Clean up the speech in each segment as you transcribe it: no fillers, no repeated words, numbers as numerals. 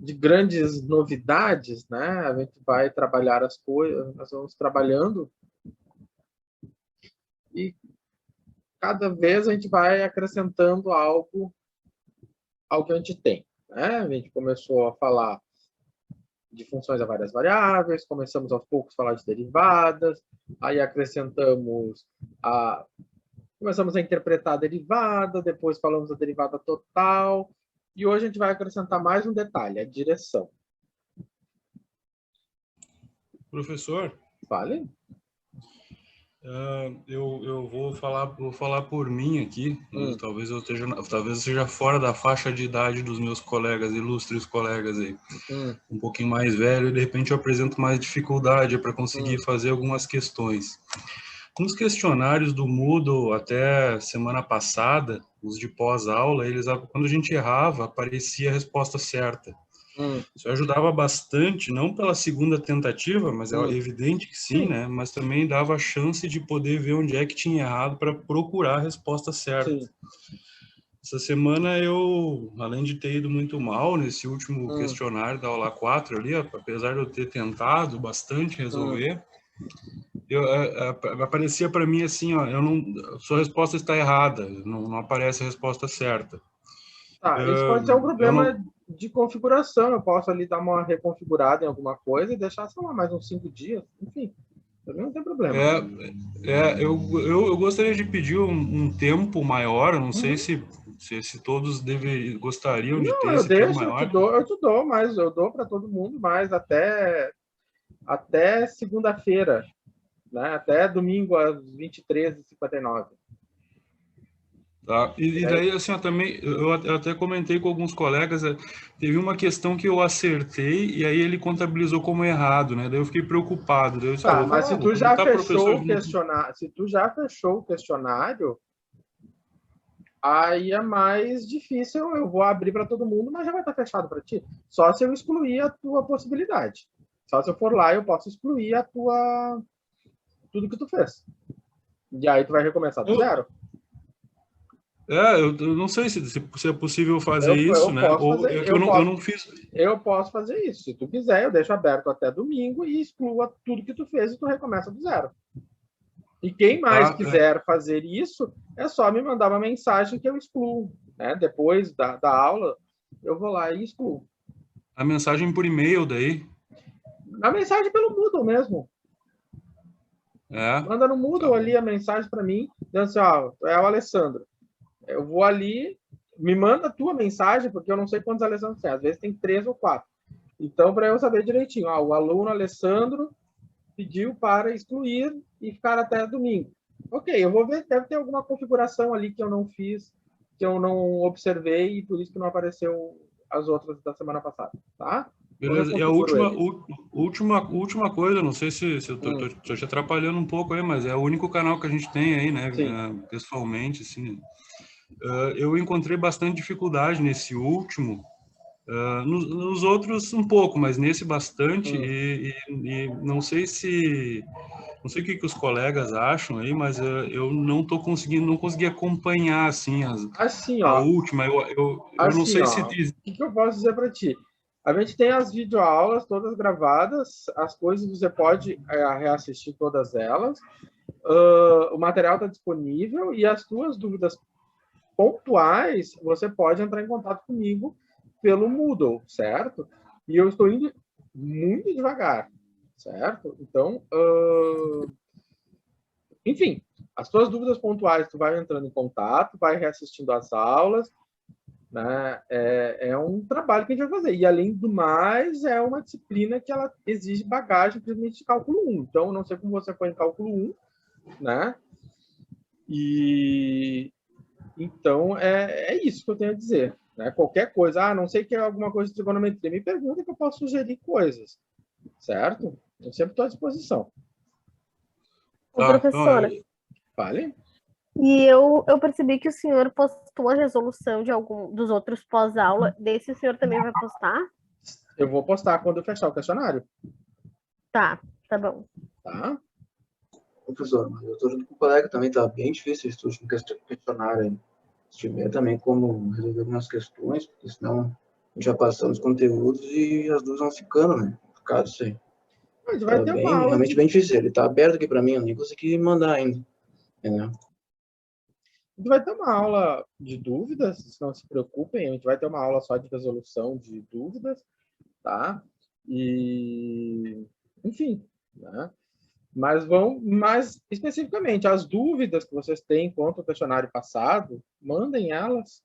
de grandes novidades, né? A gente vai trabalhar as coisas, nós vamos trabalhando e cada vez a gente vai acrescentando algo ao que a gente tem, né? A gente começou a falar de funções a várias variáveis, começamos aos poucos a falar de derivadas, aí começamos a interpretar a derivada, depois falamos da derivada total, e hoje a gente vai acrescentar mais um detalhe, a direção. Professor, Vale? eu vou falar por mim aqui. Talvez eu seja fora da faixa de idade dos meus colegas, ilustres colegas aí. Um pouquinho mais velho, e de repente eu apresento mais dificuldade para conseguir fazer algumas questões. Nos questionários do Moodle até semana passada, os de pós-aula, quando a gente errava, aparecia a resposta certa. Isso ajudava bastante, não pela segunda tentativa, mas é evidente que sim, né? Mas também dava a chance de poder ver onde é que tinha errado para procurar a resposta certa. Sim. Essa semana eu, além de ter ido muito mal nesse último questionário da aula 4 ali, apesar de eu ter tentado bastante resolver, aparecia para mim assim, ó, sua resposta está errada, não aparece a resposta certa. Tá, isso pode ser um problema de configuração. Eu posso ali dar uma reconfigurada em alguma coisa e deixar, sei lá, mais uns 5 dias. Enfim, também não tem problema. Eu gostaria de pedir um tempo maior. Eu não sei se todos gostariam de ter esse tempo maior. Eu te dou, mas eu dou para todo mundo mais até segunda-feira, né? Até domingo às 23h59. Tá. E daí, assim, eu até comentei com alguns colegas, teve uma questão que eu acertei e aí ele contabilizou como errado, né? Daí eu fiquei preocupado. Daí eu disse, mas se tu já fechou o questionário, aí é mais difícil, eu vou abrir para todo mundo, mas já vai estar fechado para ti. Só se eu excluir a tua possibilidade. Só se eu for lá, eu posso excluir tudo que tu fez. E aí tu vai recomeçar do zero. Eu não sei se é possível fazer isso, né? Eu posso fazer isso. Se tu quiser, eu deixo aberto até domingo e exclua tudo que tu fez e tu recomeça do zero. E quem mais quiser fazer isso, é só me mandar uma mensagem que eu excluo. Né? Depois da aula, eu vou lá e excluo. A mensagem por e-mail daí? A mensagem pelo Moodle mesmo. Manda no Moodle ali a mensagem para mim, dizendo assim, é o Alessandro. Eu vou ali, me manda a tua mensagem, porque eu não sei quantos Alessandros tem. Às vezes tem 3 ou 4. Então, para eu saber direitinho, o aluno Alessandro pediu para excluir e ficar até domingo. Ok, eu vou ver, deve ter alguma configuração ali que eu não fiz, que eu não observei e por isso que não apareceu as outras da semana passada, tá? Beleza, e a última coisa, não sei se eu tô te atrapalhando um pouco aí, mas é o único canal que a gente tem aí, né, pessoalmente, assim. Eu encontrei bastante dificuldade nesse último, nos outros um pouco, mas nesse bastante, e não sei o que os colegas acham aí, mas eu não consegui acompanhar, assim, a última, eu não sei se... O que eu posso dizer para ti? A gente tem as videoaulas todas gravadas, as coisas você pode reassistir todas elas, o material está disponível e as tuas dúvidas pontuais você pode entrar em contato comigo pelo Moodle, certo? E eu estou indo muito devagar, certo? Então, enfim, as tuas dúvidas pontuais tu vai entrando em contato, vai reassistindo as aulas, né? É um trabalho que a gente vai fazer. E, além do mais, é uma disciplina que ela exige bagagem, principalmente de cálculo 1. Então, não sei como você foi em cálculo 1, né? Então, é isso que eu tenho a dizer. Né? Qualquer coisa, não sei que é alguma coisa de trigonometria, me pergunta que eu posso sugerir coisas, certo? Eu sempre estou à disposição. Professora, Fale. E eu percebi que o senhor postou a resolução de algum dos outros pós-aula. Desse o senhor também vai postar? Eu vou postar quando eu fechar o questionário. Tá bom. Tá? Professor, eu estou junto com o colega também, tá bem difícil esse último questionário. Estiver também como resolver algumas questões, porque senão já passando os conteúdos e as duas vão ficando, né? Por causa disso aí. A gente vai ter uma aula realmente bem difícil. Ele tá aberto aqui para mim, eu nem consegui mandar ainda. Entendeu? A gente vai ter uma aula de dúvidas, não se preocupem, a gente vai ter uma aula só de resolução de dúvidas, tá? E, enfim, né? Mas especificamente, as dúvidas que vocês têm quanto ao questionário passado, mandem elas,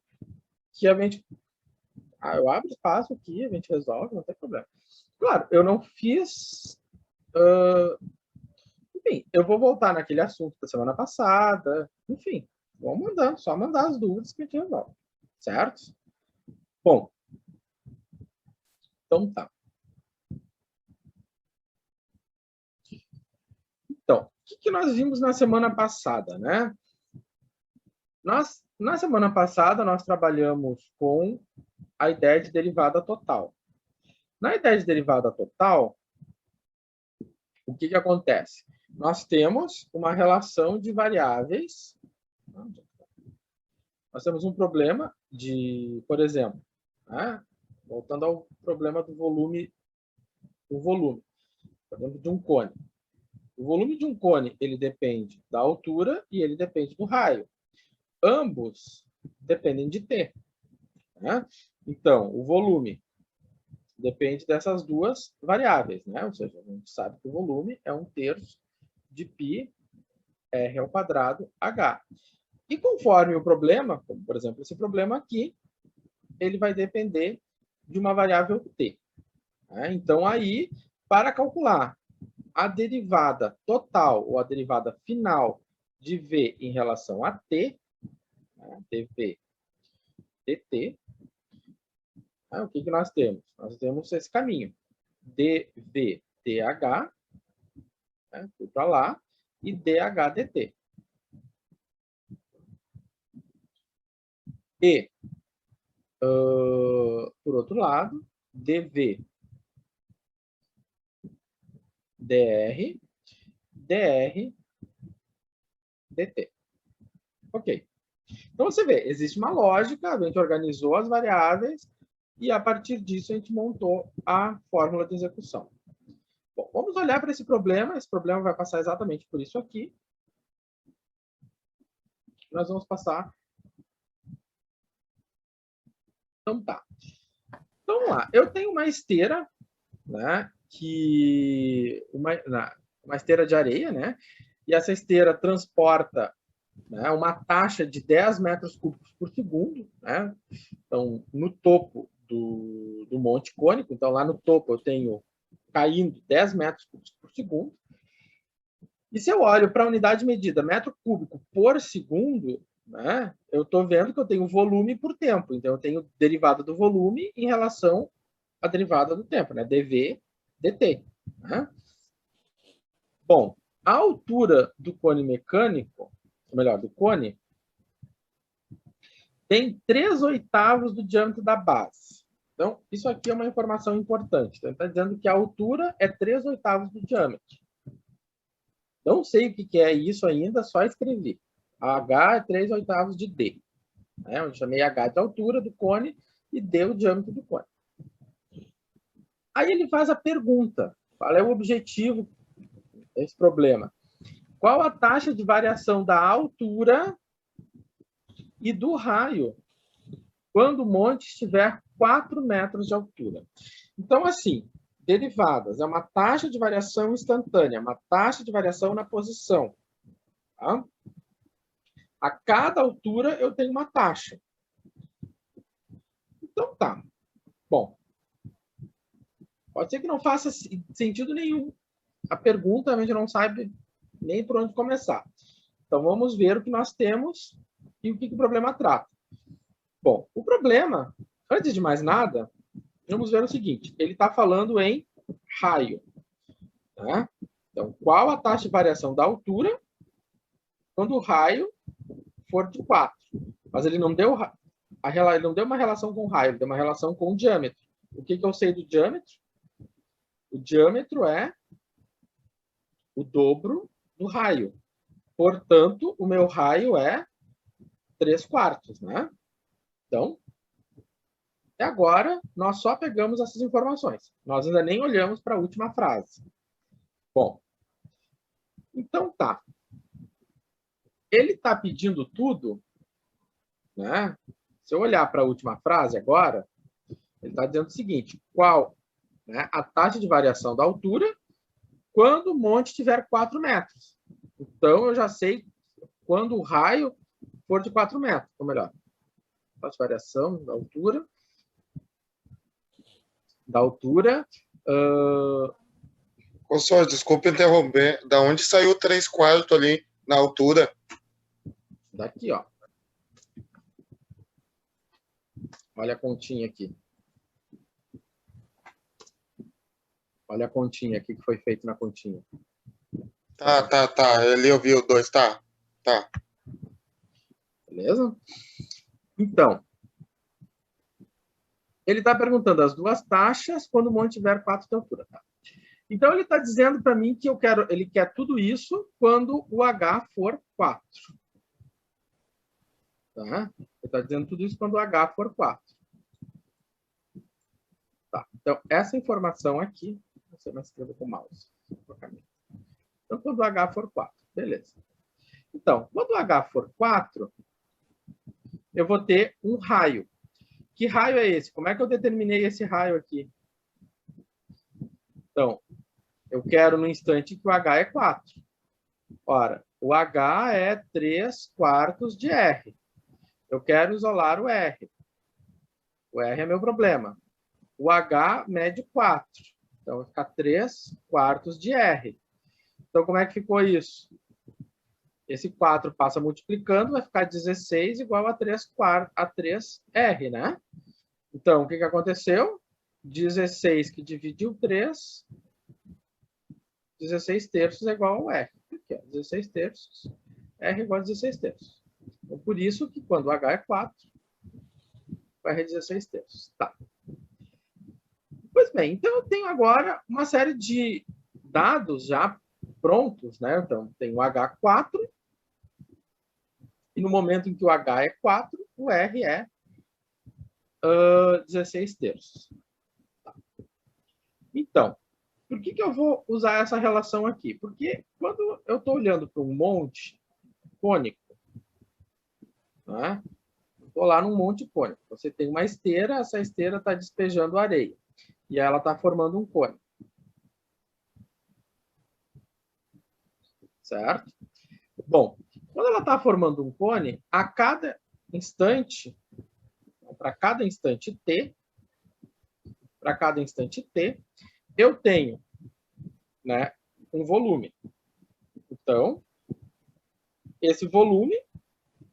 que a gente... eu abro espaço aqui, a gente resolve, não tem problema. Claro, eu não fiz... enfim, eu vou voltar naquele assunto da semana passada, enfim, vamos mandando, só mandar as dúvidas que a gente resolve, certo? Bom, então tá. Então, o que nós vimos na semana passada, né? Na semana passada, nós trabalhamos com a ideia de derivada total. Na ideia de derivada total, o que acontece? Nós temos uma relação de variáveis. Nós temos um problema de, por exemplo, né? Voltando ao problema do volume, por exemplo, de um cone. O volume de um cone, ele depende da altura e ele depende do raio. Ambos dependem de T. Né? Então, o volume depende dessas duas variáveis, né? Ou seja, a gente sabe que o volume é 1/3 de π r ao quadrado h. E conforme o problema, como por exemplo esse problema aqui, ele vai depender de uma variável t. Né? Então, aí, para calcular a derivada total ou a derivada final de v em relação a t, né? dv dt, o que nós temos? Nós temos esse caminho. dv dh, né, fui para lá, e dh dt. E, por outro lado, dv dr, dr dt. Ok. Então, você vê, existe uma lógica, a gente organizou as variáveis e, a partir disso, a gente montou a fórmula de execução. Bom, vamos olhar para esse problema. Esse problema vai passar exatamente por isso aqui. Nós vamos passar... Então, tá. Então, vamos lá. Eu tenho uma esteira, né, uma esteira de areia, né? E essa esteira transporta, né, uma taxa de 10 metros cúbicos por segundo, né? Então, no topo do monte cônico, então lá no topo eu tenho caindo 10 metros cúbicos por segundo. E se eu olho para a unidade medida metro cúbico por segundo, né, eu estou vendo que eu tenho volume por tempo. Então, eu tenho derivada do volume em relação à derivada do tempo, né? dv dt. Né? Bom, a altura do cone mecânico, ou melhor, do cone, tem 3/8 do diâmetro da base. Então, isso aqui é uma informação importante. Então, ele está dizendo que a altura é 3/8 do diâmetro. Não sei o que é isso ainda, só escrevi. A H é 3/8 de D. Né? Eu chamei H de altura do cone e D o diâmetro do cone. Aí ele faz a pergunta. Qual é o objetivo desse problema? Qual a taxa de variação da altura e do raio quando o monte estiver 4 metros de altura? Então, assim, derivadas é uma taxa de variação instantânea, uma taxa de variação na posição. Tá? A cada altura eu tenho uma taxa. Então, tá. Bom, pode ser que não faça sentido nenhum. A pergunta a gente não sabe nem por onde começar. Então, vamos ver o que nós temos e o que o problema trata. Bom, o problema, antes de mais nada, vamos ver o seguinte. Ele está falando em raio. Tá? Então, qual a taxa de variação da altura quando o raio for de 4? Mas ele não deu, ele não deu uma relação com o raio, ele deu uma relação com o diâmetro. O que eu sei do diâmetro? O diâmetro é o dobro do raio. Portanto, o meu raio é 3/4, né? Então, E agora, nós só pegamos essas informações. Nós ainda nem olhamos para a última frase. Bom, então tá. Ele está pedindo tudo, né? Se eu olhar para a última frase agora, ele está dizendo o seguinte: qual, né, a taxa de variação da altura quando o monte tiver 4 metros. Então, eu já sei quando o raio for de 4 metros, ou melhor, taxa de variação da altura. Ô, senhor, desculpa interromper. Da onde saiu 3/4 ali na altura? Daqui, ó. Olha a continha aqui. Olha a continha aqui que foi feito na continha. Tá. Ali eu vi o 2, tá. Beleza? Então, ele está perguntando as duas taxas quando o monte tiver 4 de altura. Tá? Então, ele está dizendo para mim que ele quer tudo isso quando o H for 4. Tá? Ele está dizendo tudo isso quando o H for 4. Tá. Então, essa informação aqui, você vai escrever com o mouse. Então, quando o H for 4. Beleza. Então, quando o H for 4, eu vou ter um raio. Que raio é esse? Como é que eu determinei esse raio aqui? Então, eu quero no instante que o H é 4. Ora, o H é 3/4 de R. Eu quero isolar o R. O R é meu problema. O H mede 4. Então, vai ficar 3/4 de R. Então, como é que ficou isso? Esse 4 passa multiplicando, vai ficar 16 igual a 3R, né? Então, o que aconteceu? 16 que dividiu 3, 16 terços é igual a R. Aqui, ó, 16 terços, R igual a 16 terços. Então, por isso que quando o H é 4, o R é 16 terços. Tá. Pois bem, então eu tenho agora uma série de dados já prontos, né? Então, tem o H4, e no momento em que o H é 4, o R é 16 terços. Tá. Então, por que eu vou usar essa relação aqui? Porque quando eu estou olhando para um monte cônico, né? Estou lá num monte cônico. Você tem uma esteira, essa esteira está despejando areia. E ela está formando um cone. Certo? Bom, quando ela está formando um cone, a cada instante, para cada instante t, eu tenho, né, um volume. Então, esse volume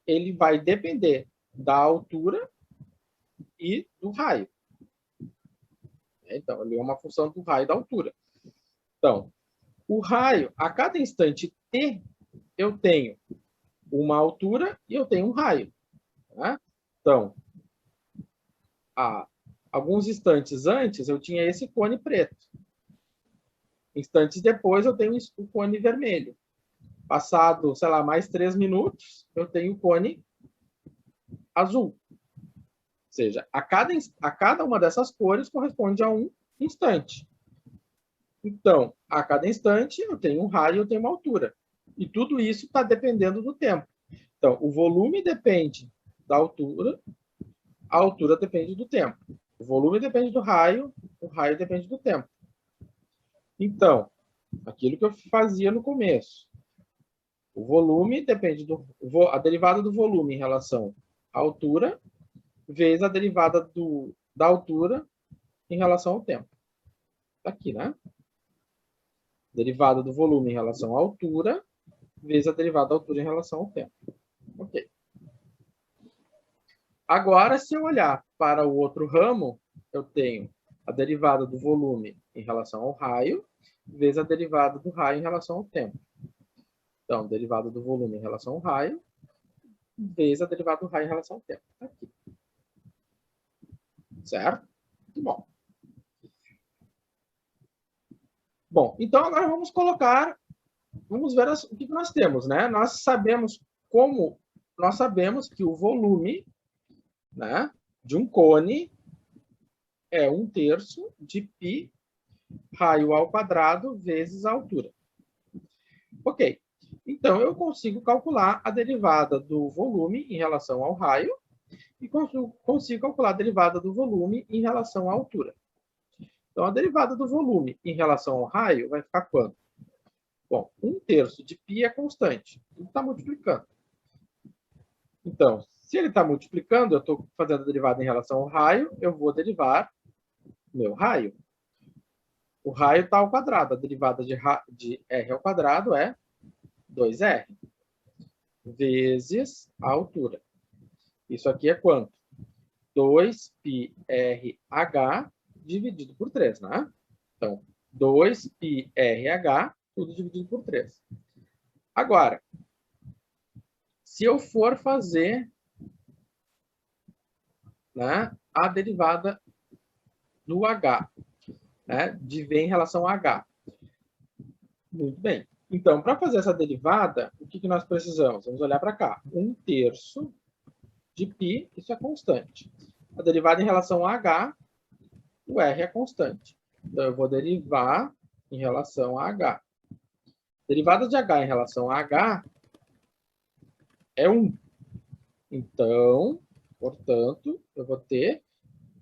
ele vai depender da altura e do raio. Então, ele é uma função do raio e da altura. Então, o raio, a cada instante t, eu tenho uma altura e eu tenho um raio. Né? Então, alguns instantes antes, eu tinha esse cone preto. Instantes depois, eu tenho o cone vermelho. Passado, sei lá, mais 3 minutos, eu tenho o cone azul. Ou seja, a cada uma dessas cores corresponde a um instante. Então, a cada instante, eu tenho um raio, eu tenho uma altura. E tudo isso está dependendo do tempo. Então, o volume depende da altura, a altura depende do tempo. O volume depende do raio, o raio depende do tempo. Então, aquilo que eu fazia no começo. O volume depende a derivada do volume em relação à altura, vezes a derivada da altura em relação ao tempo. Está aqui, né? Derivada do volume em relação à altura, vezes a derivada da altura em relação ao tempo. Ok. Agora, se eu olhar para o outro ramo, eu tenho a derivada do volume em relação ao raio, vezes a derivada do raio em relação ao tempo. Então, derivada do volume em relação ao raio, vezes a derivada do raio em relação ao tempo. Está aqui. Certo? Muito bom. Bom, então agora vamos ver o que nós temos, né? Nós sabemos que o volume, né, de um cone é 1/3 de π raio ao quadrado vezes a altura. Ok. Então, eu consigo calcular a derivada do volume em relação ao raio e consigo calcular a derivada do volume em relação à altura. Então, a derivada do volume em relação ao raio vai ficar quanto? Bom, 1/3 de π é constante. Ele está multiplicando. Então, se ele está multiplicando, eu estou fazendo a derivada em relação ao raio, eu vou derivar meu raio. O raio está ao quadrado. A derivada de r ao quadrado é 2r vezes a altura. Isso aqui é quanto? 2πrh dividido por 3, né? Então, 2πrh, tudo dividido por 3. Agora, se eu for fazer, né, a derivada do h, né, de v em relação a h. Muito bem. Então, para fazer essa derivada, o que nós precisamos? Vamos olhar para cá. 1/3 de π, isso é constante. A derivada em relação a h, o r é constante. Então, eu vou derivar em relação a h. Derivada de h em relação a h é 1. Então, portanto, eu vou ter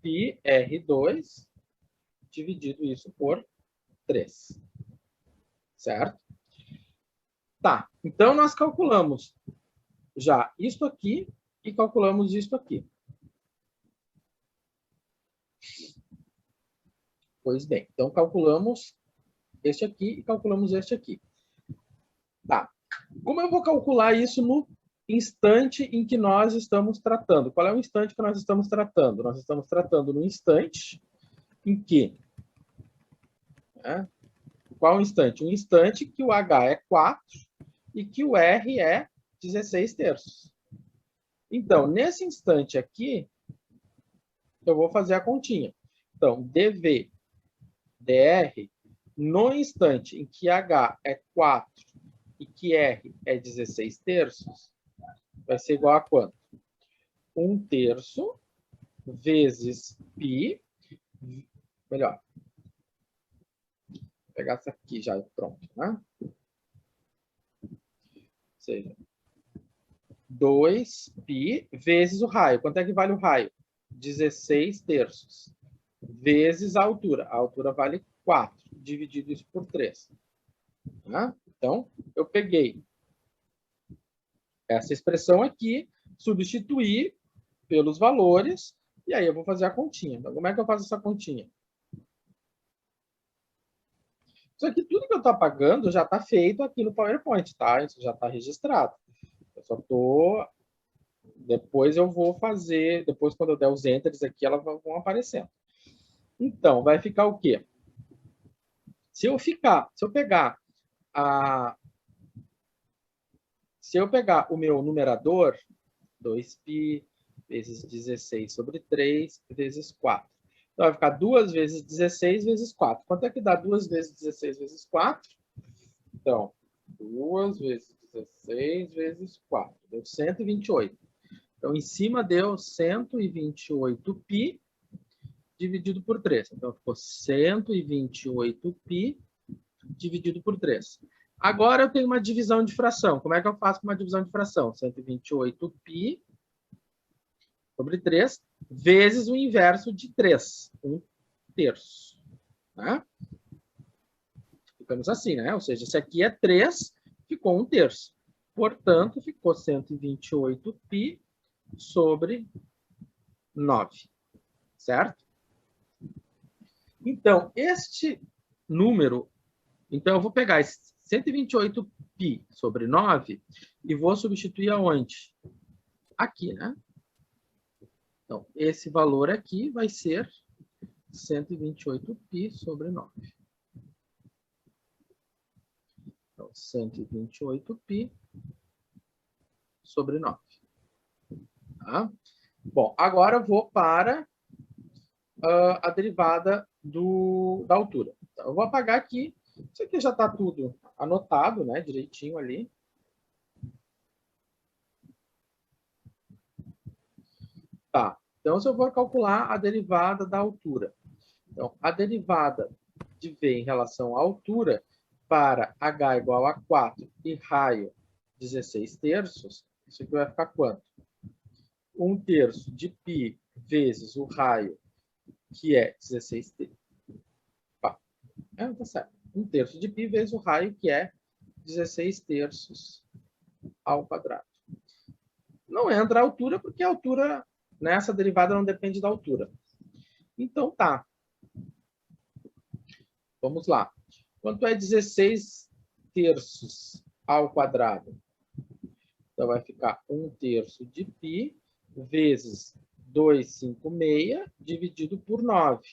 πr2 dividido isso por 3. Certo? Tá. Então, nós calculamos já isto aqui e calculamos isto aqui. Pois bem, então calculamos este aqui e calculamos este aqui. Tá. Como eu vou calcular isso no instante em que nós estamos tratando? Qual é o instante que nós estamos tratando? Nós estamos tratando no instante em que... Né? Qual é o instante? Um instante que o H é 4 e que o R é 16/3. Então, nesse instante aqui, eu vou fazer a continha. Então, dV dr, no instante em que H é 4 e que R é 16/3, vai ser igual a quanto? 1/3 vezes π, melhor, vou pegar essa aqui já pronto, né? Ou seja, 2π vezes o raio. Quanto é que vale o raio? 16/3 vezes a altura. A altura vale 4, dividido isso por 3. Tá? Então, eu peguei essa expressão aqui, substituí pelos valores, e aí eu vou fazer a continha. Então, como é que eu faço essa continha? Isso aqui, tudo que eu estou apagando, já está feito aqui no PowerPoint, tá? Isso já está registrado. Eu só estou... Depois eu vou fazer... Depois, quando eu der os enters aqui, elas vão aparecendo. Então, vai ficar o quê? Se eu pegar o meu numerador, 2π vezes 16/3 vezes 4. Então, vai ficar 2 vezes 16 vezes 4. Quanto é que dá 2 vezes 16 vezes 4? Então, 2 vezes 16 vezes 4. Deu 128. Então, em cima deu 128π dividido por 3. Então, ficou 128π dividido por 3. Agora, eu tenho uma divisão de fração. Como é que eu faço uma divisão de fração? 128π sobre 3 vezes o inverso de 3, 1/3. Né? Ficamos assim, né? Ou seja, esse aqui é 3, ficou 1/3. Portanto, ficou 128π sobre 9. Certo? Então, este número... Então, eu vou pegar esse 128π sobre 9 e vou substituir aonde? Aqui, né? Então, esse valor aqui vai ser 128π sobre 9. Então, 128π sobre 9. Tá? Bom, agora eu vou para a derivada da altura. Então, eu vou apagar aqui. Isso aqui já está tudo anotado, né? Direitinho ali. Tá. Então, se eu for calcular a derivada da altura. Então, a derivada de V em relação à altura para h igual a 4 e raio 16 terços, isso aqui vai ficar quanto? 1/3 de π vezes o raio, que é 16 terços. Tá certo. 1/3 de π vezes o raio, que é 16 terços ao quadrado. Não entra a altura, porque a altura, nessa derivada, não depende da altura. Então, tá. Vamos lá. Quanto é 16 terços ao quadrado? Então, vai ficar 1/3 de π vezes 256 dividido por 9.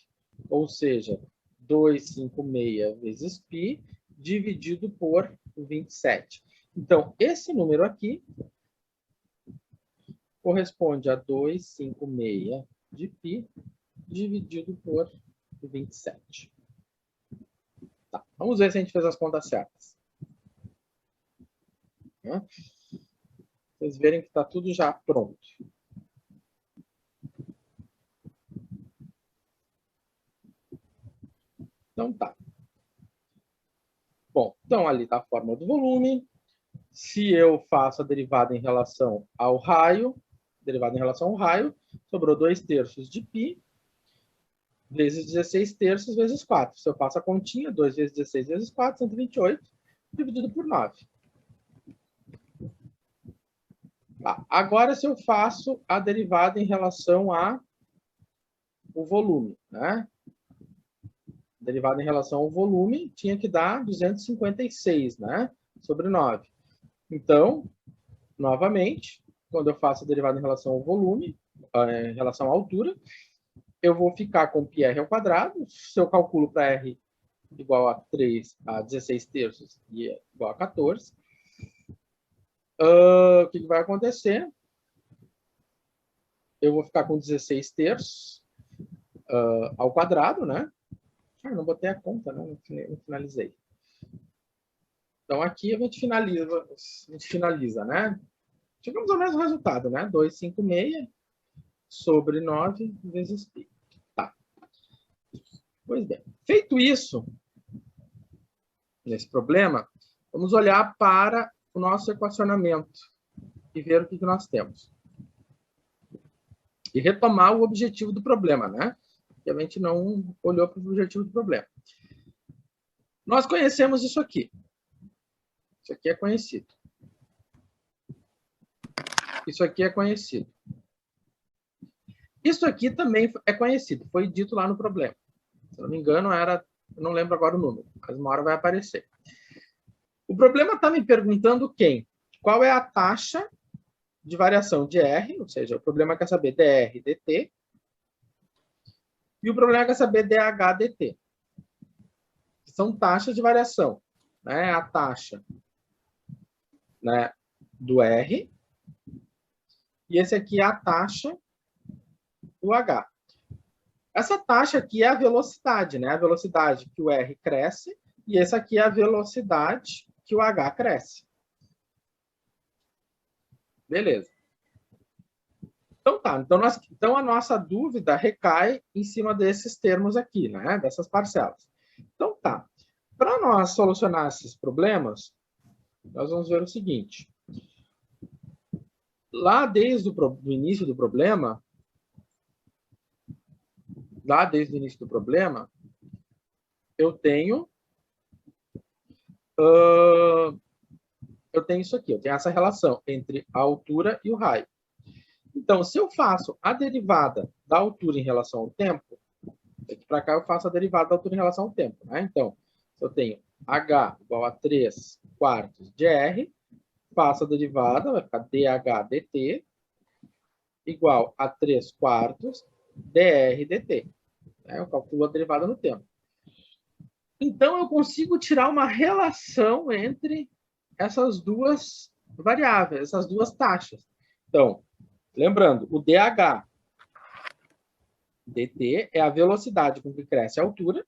Ou seja, 256 vezes π dividido por 27. Então, esse número aqui corresponde a 256 de π dividido por 27. Tá, vamos ver se a gente fez as contas certas. Vocês verem que está tudo já pronto. Então tá. Bom, então ali está a fórmula do volume. Se eu faço a derivada em relação ao raio, sobrou 2/3 de π vezes 16 terços vezes 4. Se eu faço a continha, 2 vezes 16 vezes 4, 128, dividido por 9. Tá. Agora, se eu faço a derivada em relação ao volume, né? Derivada em relação ao volume tinha que dar 256, né? Sobre 9. Então, novamente, quando eu faço a derivada em relação ao volume, em relação à altura, eu vou ficar com πr ao quadrado. Se eu calculo para r igual a 16 terços e igual a 14, o que vai acontecer? Eu vou ficar com 16 terços ao quadrado, né? Não botei a conta, né? Não finalizei. Então, aqui a gente finaliza, né? Chegamos ao mesmo resultado, né? 256 sobre 9 vezes π. Tá. Pois bem. Feito isso, nesse problema, vamos olhar para o nosso equacionamento e ver o que nós temos. E retomar o objetivo do problema, né? Que a gente não olhou para o objetivo do problema. Nós conhecemos isso aqui. Isso aqui é conhecido. Isso aqui é conhecido. Isso aqui também é conhecido. Foi dito lá no problema. Se não me engano, eu não lembro agora o número, mas uma hora vai aparecer. O problema está me perguntando qual é a taxa de variação de R, ou seja, o problema quer saber dr, dt, e o problema quer saber dh, dt. São taxas de variação, né? A taxa, né, do R, e esse aqui é a taxa do H. Essa taxa aqui é a velocidade, né? A velocidade que o R cresce, e essa aqui é a velocidade que o H cresce. Beleza. Então tá. Então a nossa dúvida recai em cima desses termos aqui, né? Dessas parcelas. Então tá. Para nós solucionar esses problemas, nós vamos ver o seguinte. Lá desde o início do problema, eu tenho isso aqui, eu tenho essa relação entre a altura e o raio. Então, se eu faço a derivada da altura em relação ao tempo, daqui para cá eu faço a derivada da altura em relação ao tempo, né? Então, eu tenho h igual a 3/4 de r, faço a derivada, vai ficar dh dt igual a 3/4 dr dt. Eu calculo a derivada no tempo. Então, eu consigo tirar uma relação entre essas duas variáveis, essas duas taxas. Então, lembrando, o dh dt é a velocidade com que cresce a altura,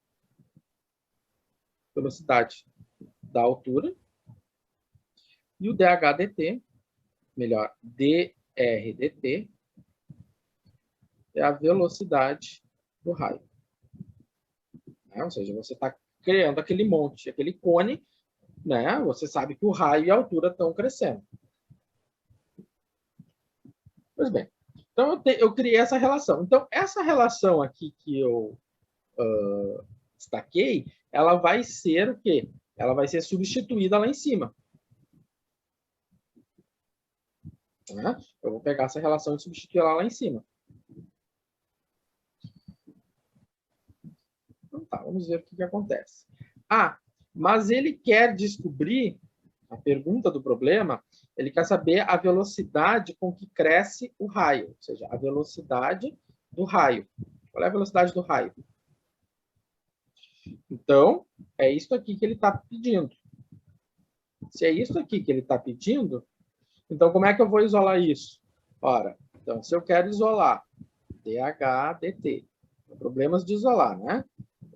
velocidade da altura, e o dh dt, melhor, dr dt, é a velocidade do raio. né? Ou seja, você está criando aquele monte, aquele cone, né? Você sabe que o raio e a altura estão crescendo. Pois bem, então eu criei essa relação. Então, essa relação aqui que eu destaquei, ela vai ser o quê? Ela vai ser substituída lá em cima. Né? Eu vou pegar essa relação e substituir ela lá em cima. Então tá, vamos ver o que acontece. Ah, mas ele quer descobrir, a pergunta do problema, ele quer saber a velocidade com que cresce o raio, ou seja, a velocidade do raio. Qual é a velocidade do raio? Então, é isso aqui que ele está pedindo. Se é isso aqui que ele está pedindo, então como é que eu vou isolar isso? Ora, então, se eu quero isolar dH, dt, problemas de isolar, né?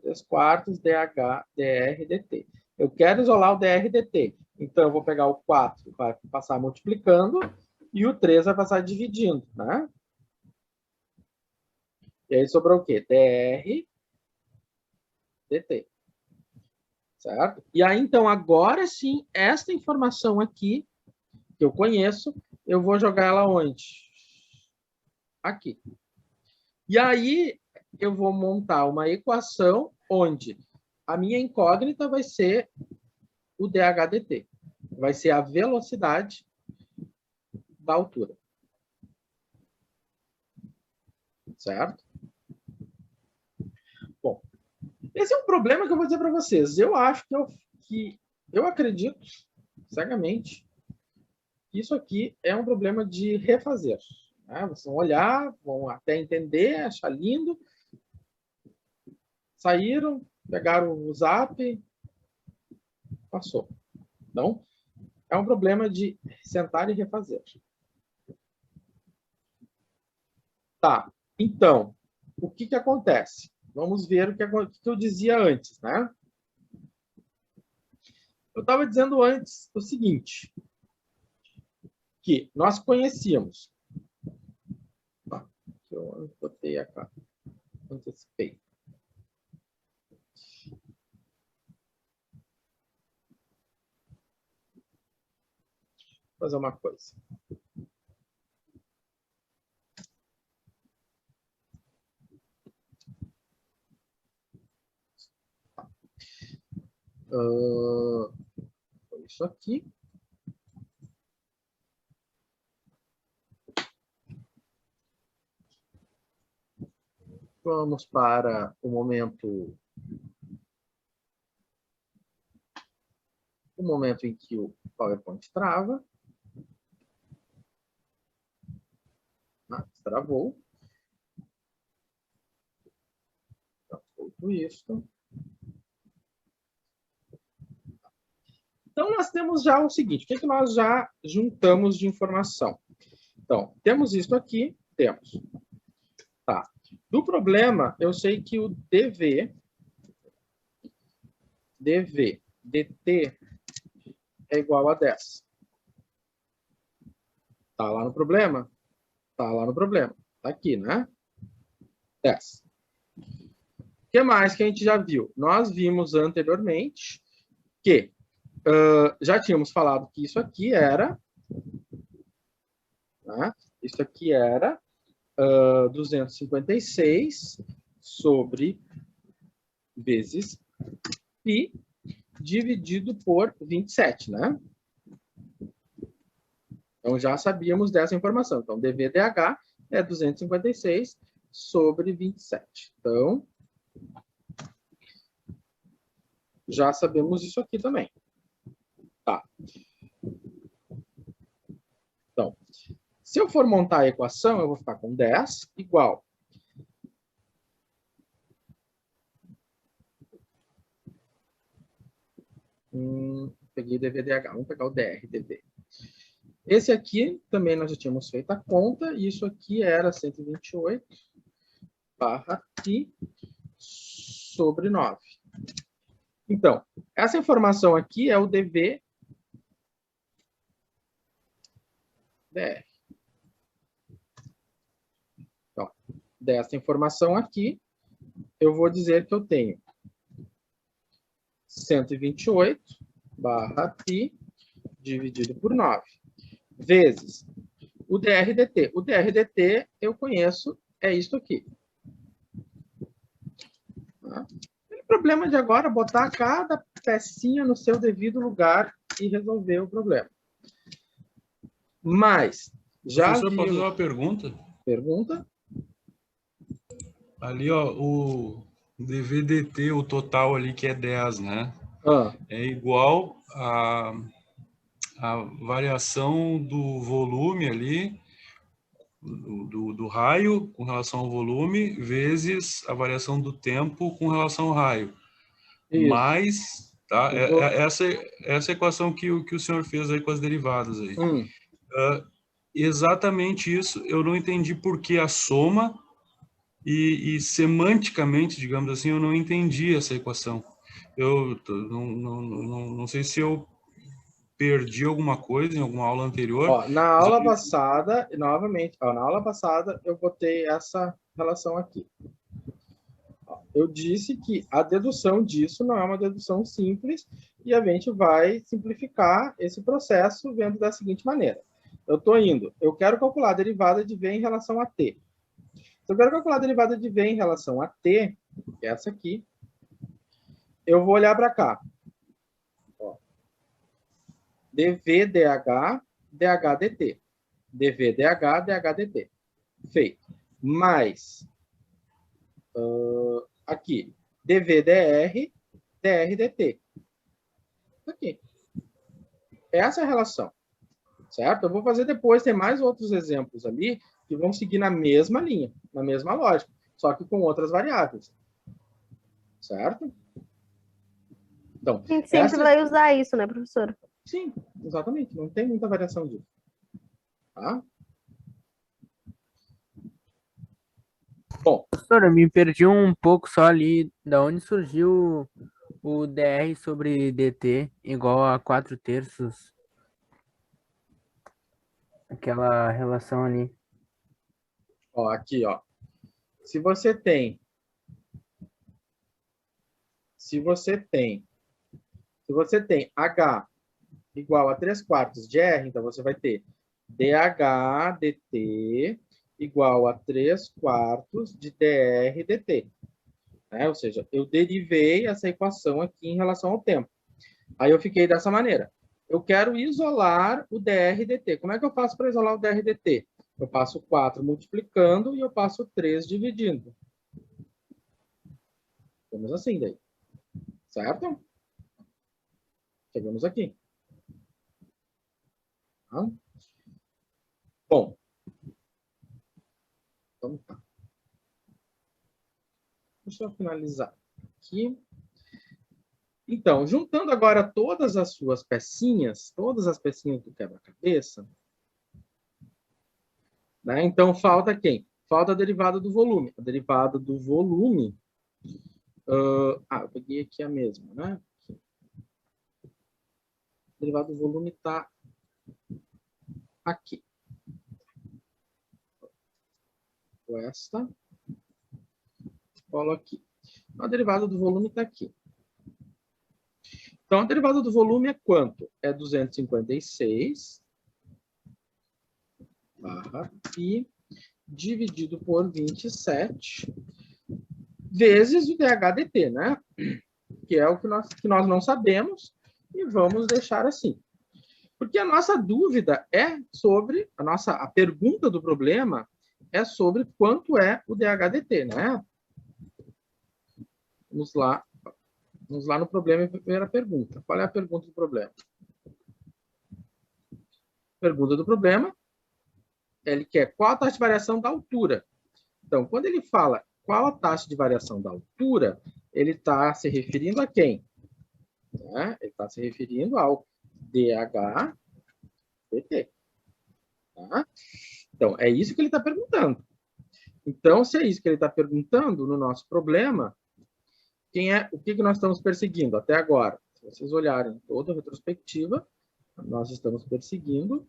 3/4 dH, dr, dt. Eu quero isolar o dr, dt. Então, eu vou pegar o 4, vai passar multiplicando, e o 3 vai passar dividindo, né? E aí sobrou o quê? dr, dt. Certo? E aí, então, agora sim, esta informação aqui, que eu conheço, eu vou jogar ela onde? Aqui. E aí, eu vou montar uma equação onde a minha incógnita vai ser o dH/dt. Vai ser a velocidade da altura. Certo? Bom, esse é um problema que eu vou dizer para vocês. Eu acho que eu acredito cegamente que isso aqui é um problema de refazer. Né? Vocês vão olhar, vão até entender, achar lindo, saíram, pegaram o zap, passou. Então, é um problema de sentar e refazer. Tá, então, o que acontece? Vamos ver o que eu dizia antes, né? Eu estava dizendo antes o seguinte, que nós conhecíamos. Tá, eu botei a cara, antecipei. Vou fazer uma coisa. Isso aqui. Vamos para o momento em que o PowerPoint trava. Travou. Feito isso. Então, nós temos já o seguinte, o que nós já juntamos de informação? Então, temos isso aqui, temos. Tá. Do problema, eu sei que o dV dt é igual a 10. Tá lá no problema? Tá lá no problema. Tá aqui, né? 10. O que mais que a gente já viu? Nós vimos anteriormente que já tínhamos falado que isso aqui era, né? Isso aqui era 256 sobre vezes π dividido por 27, né? Então, já sabíamos dessa informação. Então, dV/dH é 256 sobre 27. Então, já sabemos isso aqui também. Tá. Então, se eu for montar a equação, eu vou ficar com 10 igual. Peguei dV/dH. Vamos pegar o dr, dV. Esse aqui também nós já tínhamos feito a conta. E isso aqui era 128 barra π sobre 9. Então, essa informação aqui é o dV dr. Então, dessa informação aqui, eu vou dizer que eu tenho 128 barra π dividido por 9, vezes o dr dt. O dr dt eu conheço, é isso aqui. Tá? O problema de agora é botar cada pecinha no seu devido lugar e resolver o problema. Mas, já Professor, viu... posso fazer uma pergunta? Pergunta? Ali, ó, o dvdt, o total ali que é 10, né? É igual a variação do volume ali, do raio com relação ao volume, vezes a variação do tempo com relação ao raio. Isso. Mais, tá? Essa equação que o senhor fez aí com as derivadas aí. Exatamente isso, eu não entendi por que a soma e semanticamente, digamos assim, eu não entendi essa equação. Eu não sei se eu perdi alguma coisa em alguma aula anterior. Ó, na aula passada, novamente, na aula passada eu botei essa relação aqui. Ó, eu disse que a dedução disso não é uma dedução simples e a gente vai simplificar esse processo vendo da seguinte maneira. Eu quero calcular a derivada de V em relação a T. Se eu quero calcular a derivada de V em relação a T, que é essa aqui, eu vou olhar para cá. Ó. dV, dH, dH, dt. dV, dH, dH, dt. Feito. Mais, aqui, dV, dr, dr, dt. Aqui. Essa é a relação. Certo? Eu vou fazer depois, tem mais outros exemplos ali que vão seguir na mesma linha, na mesma lógica, só que com outras variáveis. Certo? Então, a gente sempre vai usar isso, né, professor? Sim, exatamente. Não tem muita variação disso. Tá? Bom. Professor, eu me perdi um pouco só ali. Da onde surgiu o dr sobre dt igual a 4/3? Aquela relação ali. Ó, aqui, ó. Se você tem H igual a 3/4 de R, então você vai ter dH dt igual a 3/4 de dr dt. Ou seja, eu derivei essa equação aqui em relação ao tempo. Aí eu fiquei dessa maneira. Eu quero isolar o dr dt. Como é que eu faço para isolar o dr dt? Eu passo 4 multiplicando e eu passo 3 dividindo. Vamos assim daí. Certo? Chegamos aqui. Tá? Bom. Então tá. Deixa eu finalizar aqui. Então, juntando agora todas as suas pecinhas, todas as pecinhas do quebra-cabeça, né? Então, falta quem? Falta a derivada do volume. A derivada do volume... eu peguei aqui a mesma, né? A derivada do volume está aqui. Esta. Colo aqui. A derivada do volume está aqui. Então, a derivada do volume é quanto? É 256 barra π dividido por 27 vezes o dH dt, né? Que é o que nós não sabemos e vamos deixar assim. Porque a nossa dúvida é sobre, a pergunta do problema é sobre quanto é o dH dt, né? Vamos lá no problema e primeira pergunta. Qual é a pergunta do problema? Pergunta do problema, ele quer qual a taxa de variação da altura. Então, quando ele fala qual a taxa de variação da altura, ele está se referindo a quem? Né? Ele está se referindo ao dH dt. Tá? Então, é isso que ele está perguntando. Então, se é isso que ele está perguntando no nosso problema, o que nós estamos perseguindo até agora? Se vocês olharem toda a retrospectiva, nós estamos perseguindo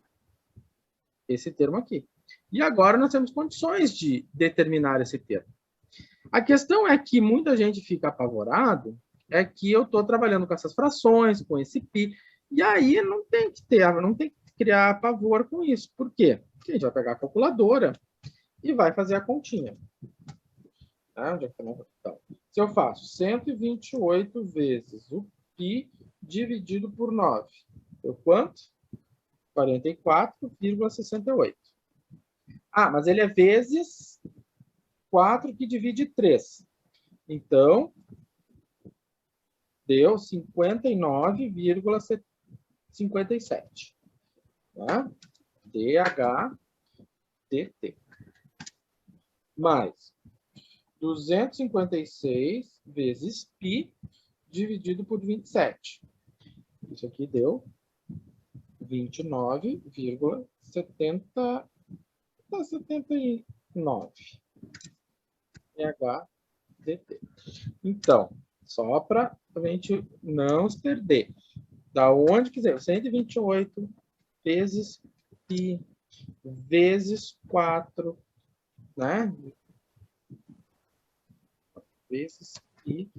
esse termo aqui. E agora nós temos condições de determinar esse termo. A questão é que muita gente fica apavorado é que eu estou trabalhando com essas frações, com esse π, e aí não tem que criar pavor com isso. Por quê? Porque a gente vai pegar a calculadora e vai fazer a continha. Onde é que tá? Então, se eu faço 128 vezes o π dividido por 9, deu quanto? 44,68. Mas ele é vezes 4 que divide 3. Então, deu 59,57. Tá? DHDT. Mais 256 vezes π dividido por 27. Isso aqui deu 29,79. DHDT. Então, só para a gente não se perder. Da onde quiser, 128 vezes π vezes 4, né? Vezes π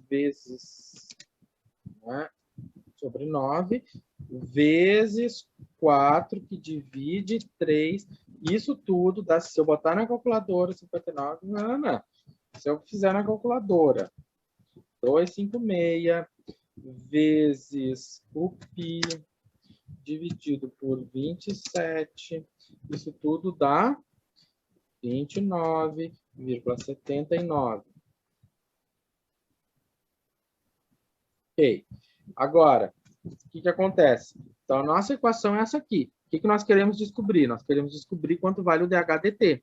vezes, né, sobre 9, vezes 4 que divide 3. Isso tudo dá, se eu botar na calculadora, 59, não. Se eu fizer na calculadora, 256 vezes o π dividido por 27, isso tudo dá 29,79. Ok. Agora, o que acontece? Então, a nossa equação é essa aqui. O que nós queremos descobrir? Nós queremos descobrir quanto vale o DHDT.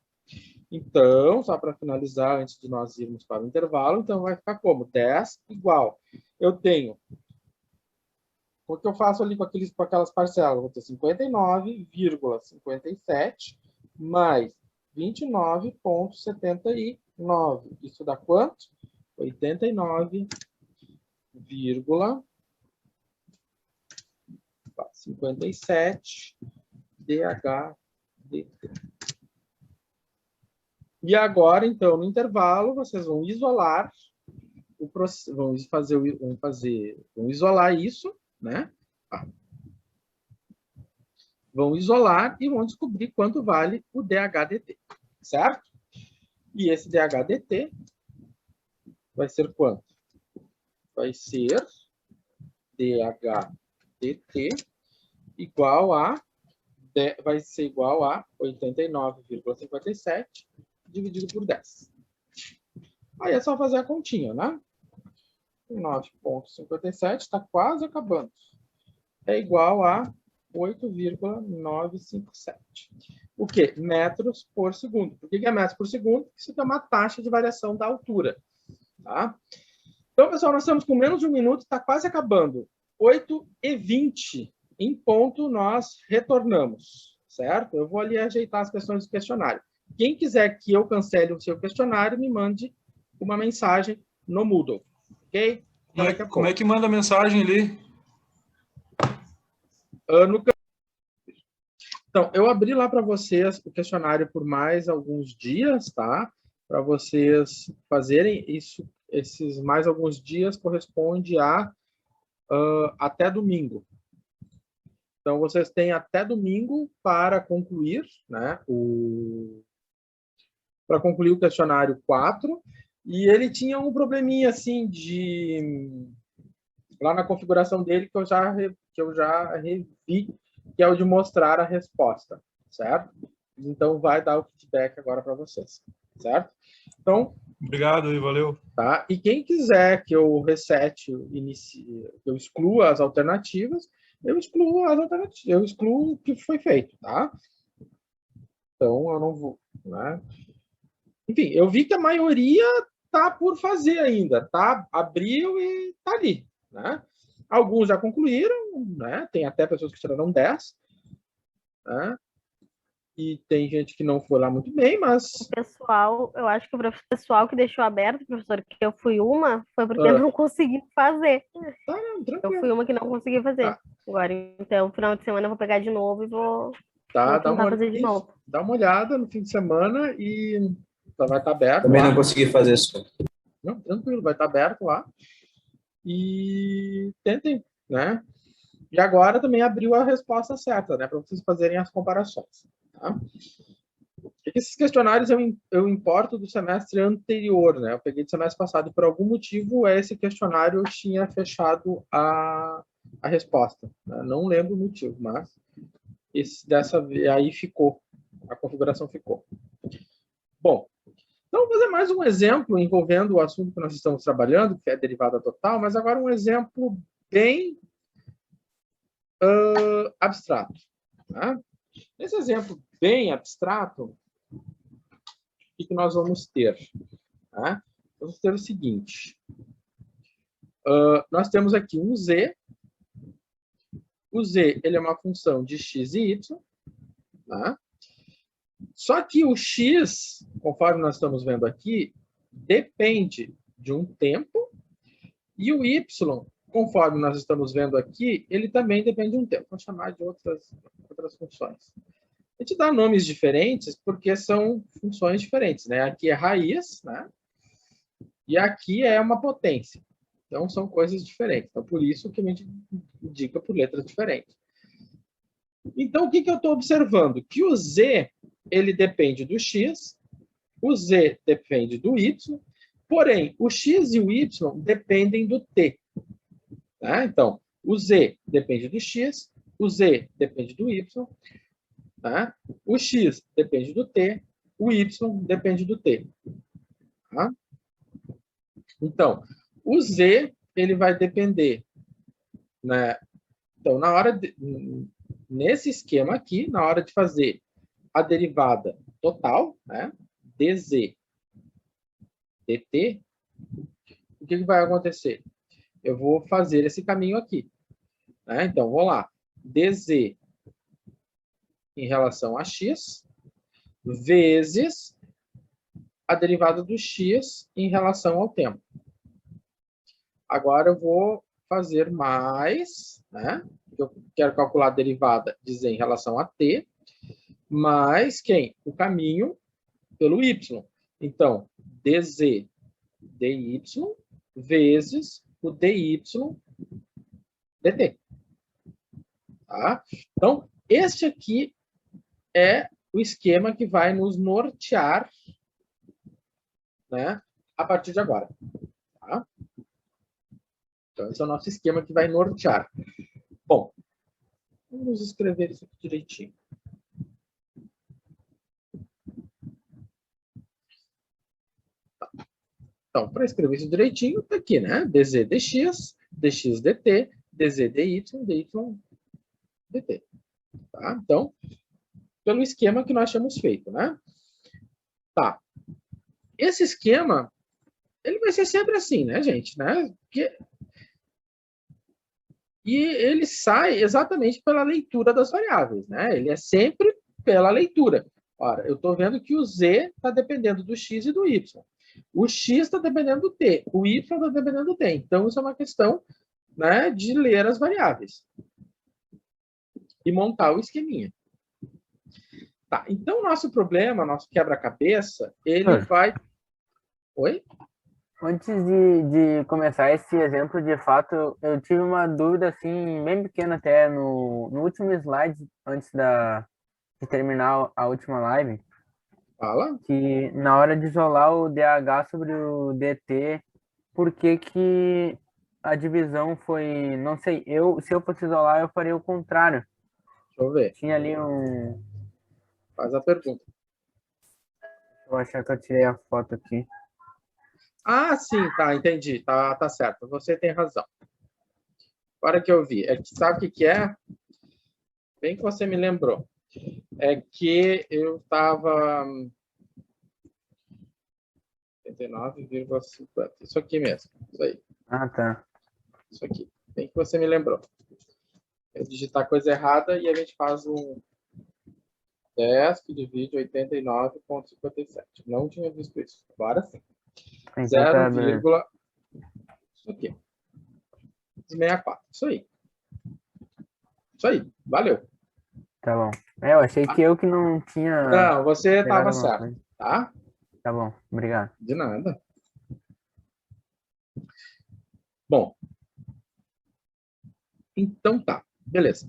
Então, só para finalizar, antes de nós irmos para o intervalo, então vai ficar como? 10 igual. Eu tenho... O que eu faço ali com aquelas parcelas? Eu vou ter 59,57 mais 29,79. Isso dá quanto? 89,57 DHDT. E agora, então, no intervalo, vocês vão isolar o processo, vão isolar isso, né? Vão isolar e vão descobrir quanto vale o DHDT, certo? E esse DHDT vai ser quanto? Vai ser DHDT vai ser igual a 89,57 dividido por 10. Aí é só fazer a continha, né? 9,57 está quase acabando. É igual a 8,957. O quê? Metros por segundo. Por que é metros por segundo? Isso é uma taxa de variação da altura. Tá? Então, pessoal, nós estamos com menos de um minuto, está quase acabando. 8h20 em ponto nós retornamos, certo? Eu vou ali ajeitar as questões do questionário. Quem quiser que eu cancele o seu questionário, me mande uma mensagem no Moodle, ok? Como é que manda mensagem ali? Então, eu abri lá para vocês o questionário por mais alguns dias, tá? Para vocês fazerem isso, esses mais alguns dias corresponde a até domingo. Então, vocês têm até domingo para concluir, né, para concluir o questionário 4. E ele tinha um probleminha assim lá na configuração dele que eu já revi, que é o de mostrar a resposta, certo? Então, vai dar o feedback agora para vocês, certo? Então... Obrigado e valeu. Tá? E quem quiser que eu resete, que eu exclua as alternativas, eu excluo o que foi feito, tá? Então, eu não vou, né? Enfim, eu vi que a maioria tá por fazer ainda, tá? Abriu e tá ali, né? Alguns já concluíram, né? Tem até pessoas que tiraram 10, né? E tem gente que não foi lá muito bem, mas... O pessoal, eu acho que o pessoal que deixou aberto, professor, que eu fui uma, foi porque eu não consegui fazer. Tá, não, tranquilo. Eu fui uma que não consegui fazer. Tá. Agora, então, no final de semana eu vou pegar de novo e vou tentar fazer de novo. Dá uma olhada no fim de semana e vai estar aberto. Também lá. Não consegui fazer isso. Não, tranquilo, vai estar aberto lá. e tentem, né? E agora também abriu a resposta certa, né? Para vocês fazerem as comparações. Tá? Esses questionários eu importo do semestre anterior, né? Eu peguei do semestre passado e por algum motivo esse questionário tinha fechado a resposta. Né? Não lembro o motivo, mas dessa aí ficou, a configuração ficou. Bom, então vou fazer mais um exemplo envolvendo o assunto que nós estamos trabalhando, que é a derivada total, mas agora um exemplo bem abstrato. Tá? Nesse exemplo bem abstrato, o que nós vamos ter? Tá? Vamos ter o seguinte. Nós temos aqui um z. O z ele é uma função de x e y. Tá? Só que o x, conforme nós estamos vendo aqui, depende de um tempo. E o y, conforme nós estamos vendo aqui, ele também depende de um tempo. Vou chamar de outras funções. A gente dá nomes diferentes porque são funções diferentes, né? Aqui é raiz, né? E aqui é uma potência. Então, são coisas diferentes. Então, por isso que a gente indica por letras diferentes. Então, o que eu estou observando? Que o z, ele depende do x, o z depende do y, porém, o x e o y dependem do t. Tá? Então, o z depende do x, o z depende do y, tá? O x depende do t, o y depende do t. Tá? Então, o z ele vai depender, né? Então, nesse esquema aqui, na hora de fazer a derivada total, né? dz dt, o que vai acontecer? Eu vou fazer esse caminho aqui. Né? Então, vou lá. dz em relação a x, vezes a derivada do x em relação ao tempo. Agora eu vou fazer mais, né? Eu quero calcular a derivada de z em relação a t, mais quem? O caminho pelo y. Então, dz dy vezes o dy dt. Tá? Então, este aqui é o esquema que vai nos nortear, né, a partir de agora. Tá? Então, esse é o nosso esquema que vai nortear. Bom, vamos escrever isso aqui direitinho. Tá. Então, para escrever isso direitinho, está aqui, né? dz dx, dx dt, dz dy, dy dt. Tá? Então, pelo esquema que nós tínhamos feito, né? Tá. Esse esquema, ele vai ser sempre assim, né, gente? Né? E ele sai exatamente pela leitura das variáveis, né? Ele é sempre pela leitura. Ora, eu estou vendo que o z está dependendo do x e do y. O x está dependendo do t. O y está dependendo do t. Então, isso é uma questão, né, de ler as variáveis. E montar o esqueminha. Tá, então, nosso problema, nosso quebra-cabeça, ele vai... Oi? Antes de começar esse exemplo, de fato, eu tive uma dúvida, assim, bem pequena até, no último slide, antes de terminar a última live. Fala. Que na hora de isolar o DH sobre o DT, por que a divisão foi... Não sei, se eu fosse isolar, eu faria o contrário. Deixa eu ver. Tinha ali um... Faz a pergunta. Vou achar que eu tirei a foto aqui. Ah, sim, tá, entendi. Tá certo. Você tem razão. Agora que eu vi. Sabe o que é? Bem que você me lembrou. É que eu estava... 89,50. Isso aqui mesmo. Isso aí. Ah, tá. Isso aqui. Bem que você me lembrou. Eu digitar coisa errada e a gente faz um 10 que divide 89,57. Não tinha visto isso. Agora sim. 0, isso aqui. 64. Isso aí. Isso aí. Valeu. Tá bom. Eu achei que eu que não tinha... Não, você estava certo. Tá? Tá bom. Obrigado. De nada. Bom, Então tá, beleza.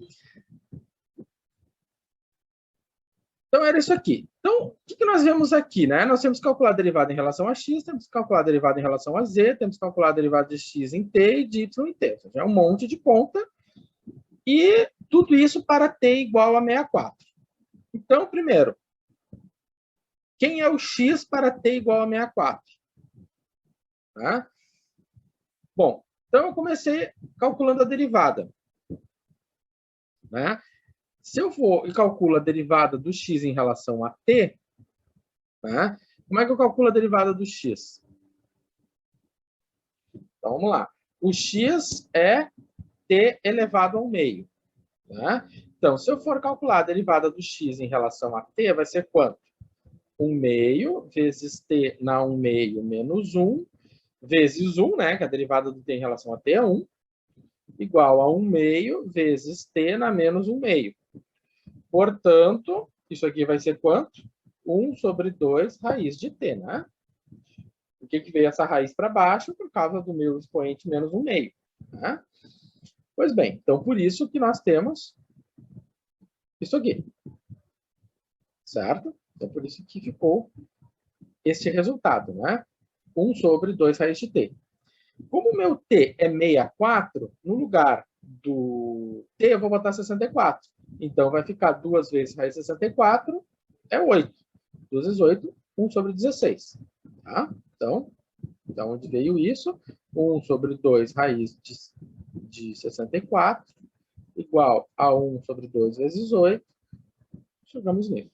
Então era isso aqui. Então, o que nós vemos aqui, né? Nós temos que calcular a derivada em relação a x, temos que calcular a derivada em relação a z, temos que calcular a derivada de x em t e de y em t. Ou seja, é um monte de conta. E tudo isso para t igual a 64. Então, primeiro, quem é o x para t igual a 64? Tá? Bom, então eu comecei calculando a derivada. Né? Se eu for e calculo a derivada do x em relação a t, né? Como é que eu calculo a derivada do x? Então, vamos lá. O x é t elevado ao meio. Né? Então, se eu for calcular a derivada do x em relação a t, vai ser quanto? 1 meio vezes t na 1 meio menos 1, vezes 1, né? Que a derivada do t em relação a t é 1, igual a 1 meio vezes t na menos 1 meio. Portanto, isso aqui vai ser quanto? 1 sobre 2 raiz de t, né? Por que veio essa raiz para baixo? Por causa do meu expoente menos 1 meio. Né? Pois bem, então por isso que nós temos isso aqui. Certo? Então por isso que ficou este resultado, né? 1 sobre 2 raiz de t. Como o meu t é 64, no lugar do t eu vou botar 64. Então vai ficar 2 vezes raiz de 64 é 8. 2 vezes 8, 1 sobre 16. Tá? Então, da onde veio isso? 1 sobre 2 raiz de 64 igual a 1 sobre 2 vezes 8. Chegamos nisso.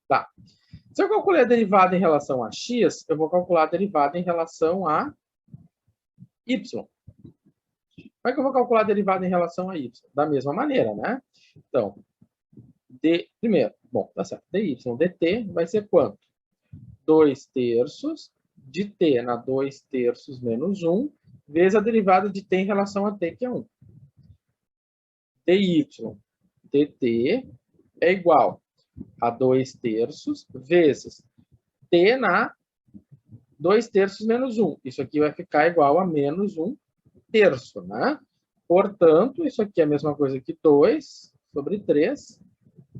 Tá. Se eu calcular a derivada em relação a x, eu vou calcular a derivada em relação a y. Como é que eu vou calcular a derivada em relação a y? Da mesma maneira, né? Então, primeiro, bom, tá certo. dy dt vai ser quanto? 2 terços de t na 2 terços menos 1, vezes a derivada de t em relação a t, que é 1. dy dt é igual a 2 terços vezes t na 2 terços menos 1. Isso aqui vai ficar igual a menos 1 terço, né? Portanto, isso aqui é a mesma coisa que 2 sobre 3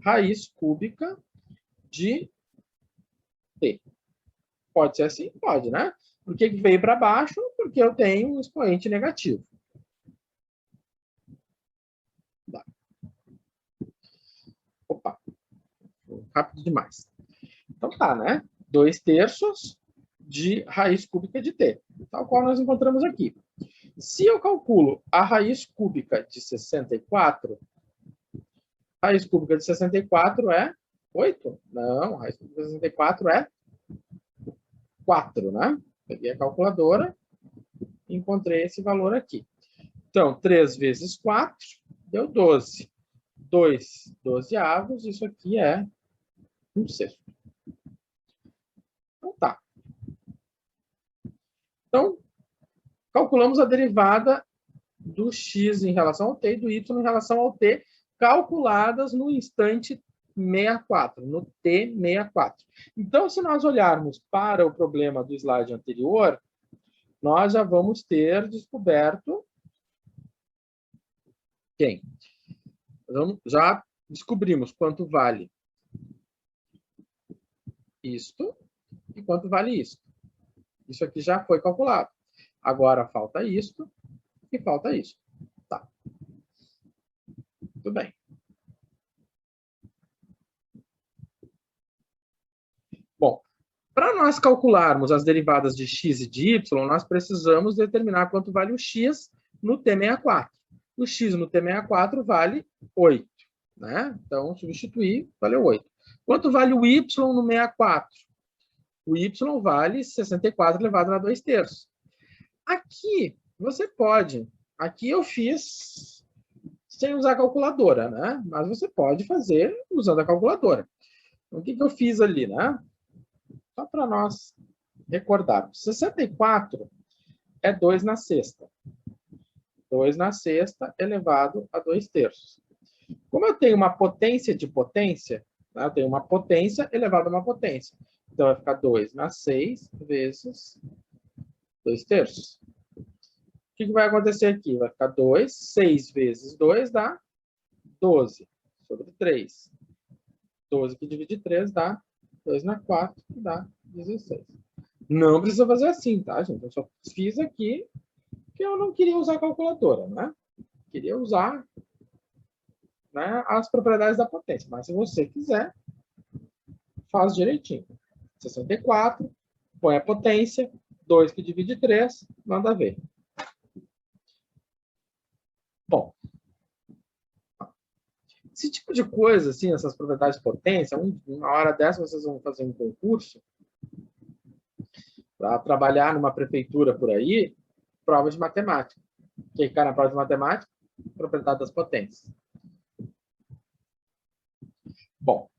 raiz cúbica de t. Pode ser assim? Pode, né? Por que veio para baixo? Porque eu tenho um expoente negativo. Tá. Opa, rápido demais. Então tá, né? 2 terços de raiz cúbica de t, tal qual nós encontramos aqui. Se eu calculo a raiz cúbica de 64, raiz cúbica de 64 é 8? Não, a raiz cúbica de 64 é 4, né? Peguei a calculadora e encontrei esse valor aqui. Então, 3 vezes 4 deu 12. 2 dozeavos, isso aqui é 1/6. Então, tá. Então, calculamos a derivada do x em relação ao t e do y em relação ao t, calculadas no instante 64, no t64. Então, se nós olharmos para o problema do slide anterior, nós já vamos ter descoberto quem? Já descobrimos quanto vale isto e quanto vale isto. Isso aqui já foi calculado. Agora falta isto e falta isso. Tá. Muito bem. Bom, para nós calcularmos as derivadas de x e de y, nós precisamos determinar quanto vale o x no t64. O x no t64 vale 8. Né? Então, substituir, valeu 8. Quanto vale o y no 64? O y vale 64 elevado a 2 terços. Aqui, você pode. Aqui eu fiz sem usar a calculadora, né? Mas você pode fazer usando a calculadora. Então, o que eu fiz ali, né? Só para nós recordarmos. 64 é 2 na sexta. 2 na sexta elevado a 2 terços. Como eu tenho uma potência de potência, né? Eu tenho uma potência elevada a uma potência. Então, vai ficar 2 na 6 vezes 2 terços. que vai acontecer aqui? Vai ficar 2, 6 vezes 2 dá 12 sobre 3. 12 que divide 3 dá 2 na 4, que dá 16. Não precisa fazer assim, tá, gente? Eu só fiz aqui que eu não queria usar a calculadora, né? Queria usar, né, as propriedades da potência. Mas se você quiser, faz direitinho. 64, põe a potência, 2 que divide 3, manda ver. Bom, esse tipo de coisa, assim, essas propriedades de potência, uma hora dessa vocês vão fazer um concurso para trabalhar numa prefeitura por aí, prova de matemática. O que cai na prova de matemática? Propriedade das potências. Bom,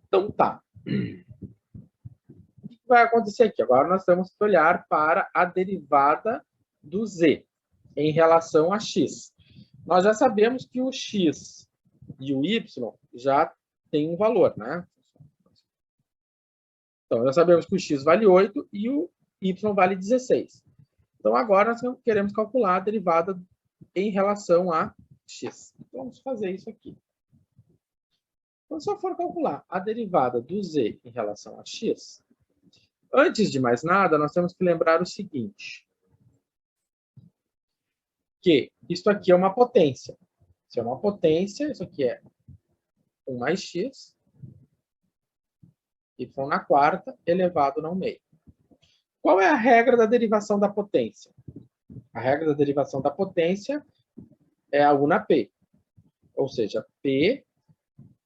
então tá. O que vai acontecer aqui? Agora nós temos que olhar para a derivada do z em relação a x. Nós já sabemos que o x e o y já tem um valor, né? Então, já sabemos que o x vale 8 e o y vale 16. Então, agora nós queremos calcular a derivada em relação a x. Então, vamos fazer isso aqui. Então, se eu for calcular a derivada do z em relação a x, antes de mais nada, nós temos que lembrar o seguinte, que isto aqui é uma potência. Se é uma potência, isso aqui é 1 mais x, y na quarta, elevado ao meio. Qual é a regra da derivação da potência? A regra da derivação da potência é a U na P. Ou seja, P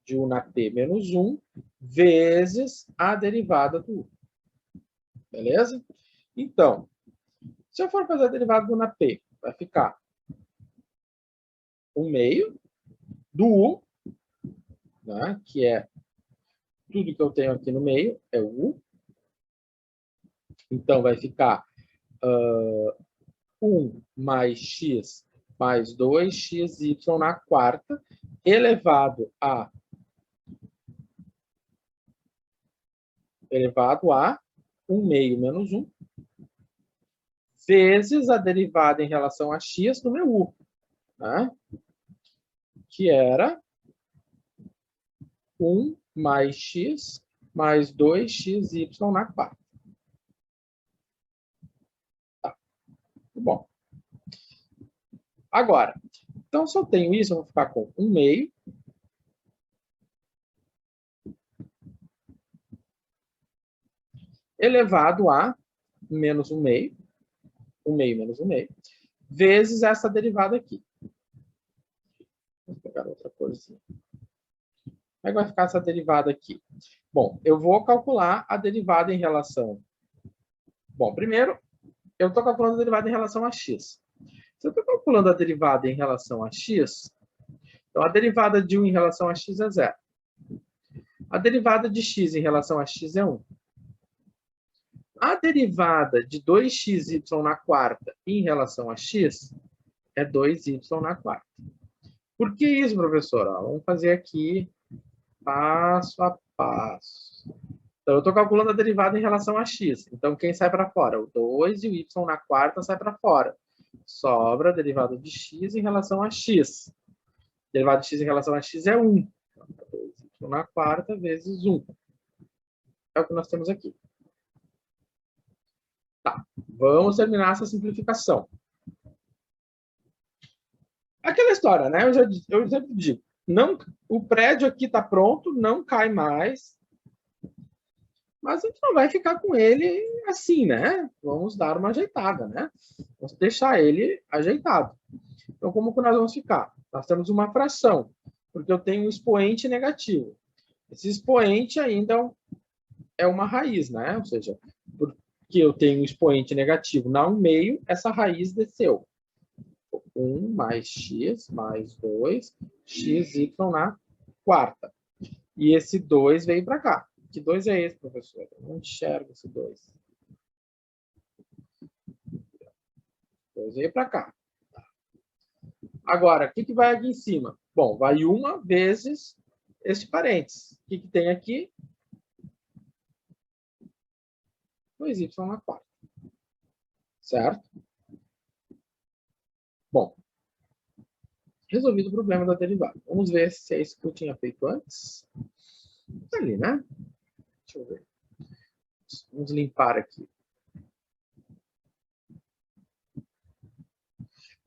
de U na P menos 1 vezes a derivada do U. Beleza? Então, se eu for fazer a derivada do U na P, vai ficar 1 meio do U, né, que é tudo que eu tenho aqui no meio, é o U. Então, vai ficar 1 mais x mais 2xy na quarta, elevado a 1 meio menos 1, vezes a derivada em relação a x do meu u, né? Que era 1 mais x mais 2xy na quarta. Tá. Bom. Agora, então, se eu tenho isso, eu vou ficar com 1 meio elevado a menos 1 meio, 1 meio menos 1 meio, vezes essa derivada aqui. Vou pegar outra corzinha. Como é que vai ficar essa derivada aqui? Bom, eu vou calcular a derivada em relação... Bom, primeiro, eu estou calculando a derivada em relação a x. Se eu estou calculando a derivada em relação a x, então a derivada de 1 em relação a x é 0. A derivada de x em relação a x é 1. A derivada de 2xy na quarta em relação a x é 2y na quarta. Por que isso, professor? Vamos fazer aqui passo a passo. Então, eu estou calculando a derivada em relação a x. Então, quem sai para fora? O 2 e o y na quarta sai para fora. Sobra a derivada de x em relação a x. A derivada de x em relação a x é 1. Então, 2y na quarta vezes 1. É o que nós temos aqui. Tá, vamos terminar essa simplificação. Aquela história, né? Eu sempre digo, não, o prédio aqui está pronto, não cai mais, mas a gente não vai ficar com ele assim, né? Vamos dar uma ajeitada, né? Vamos deixar ele ajeitado. Então, como que nós vamos ficar? Nós temos uma fração, porque eu tenho um expoente negativo. Esse expoente ainda é uma raiz, né? Ou seja, que eu tenho um expoente negativo na 1 meio, essa raiz desceu. 1 mais x mais 2, xy na quarta. E esse 2 veio para cá. Que 2 é esse, professor? Eu não enxergo esse 2. 2 veio para cá. Agora, o que vai aqui em cima? Bom, vai 1 vezes este parênteses. O que tem aqui? 2y na quarta. Certo? Bom, resolvido o problema da derivada. Vamos ver se é isso que eu tinha feito antes. Tá ali, né? Deixa eu ver. Vamos limpar aqui.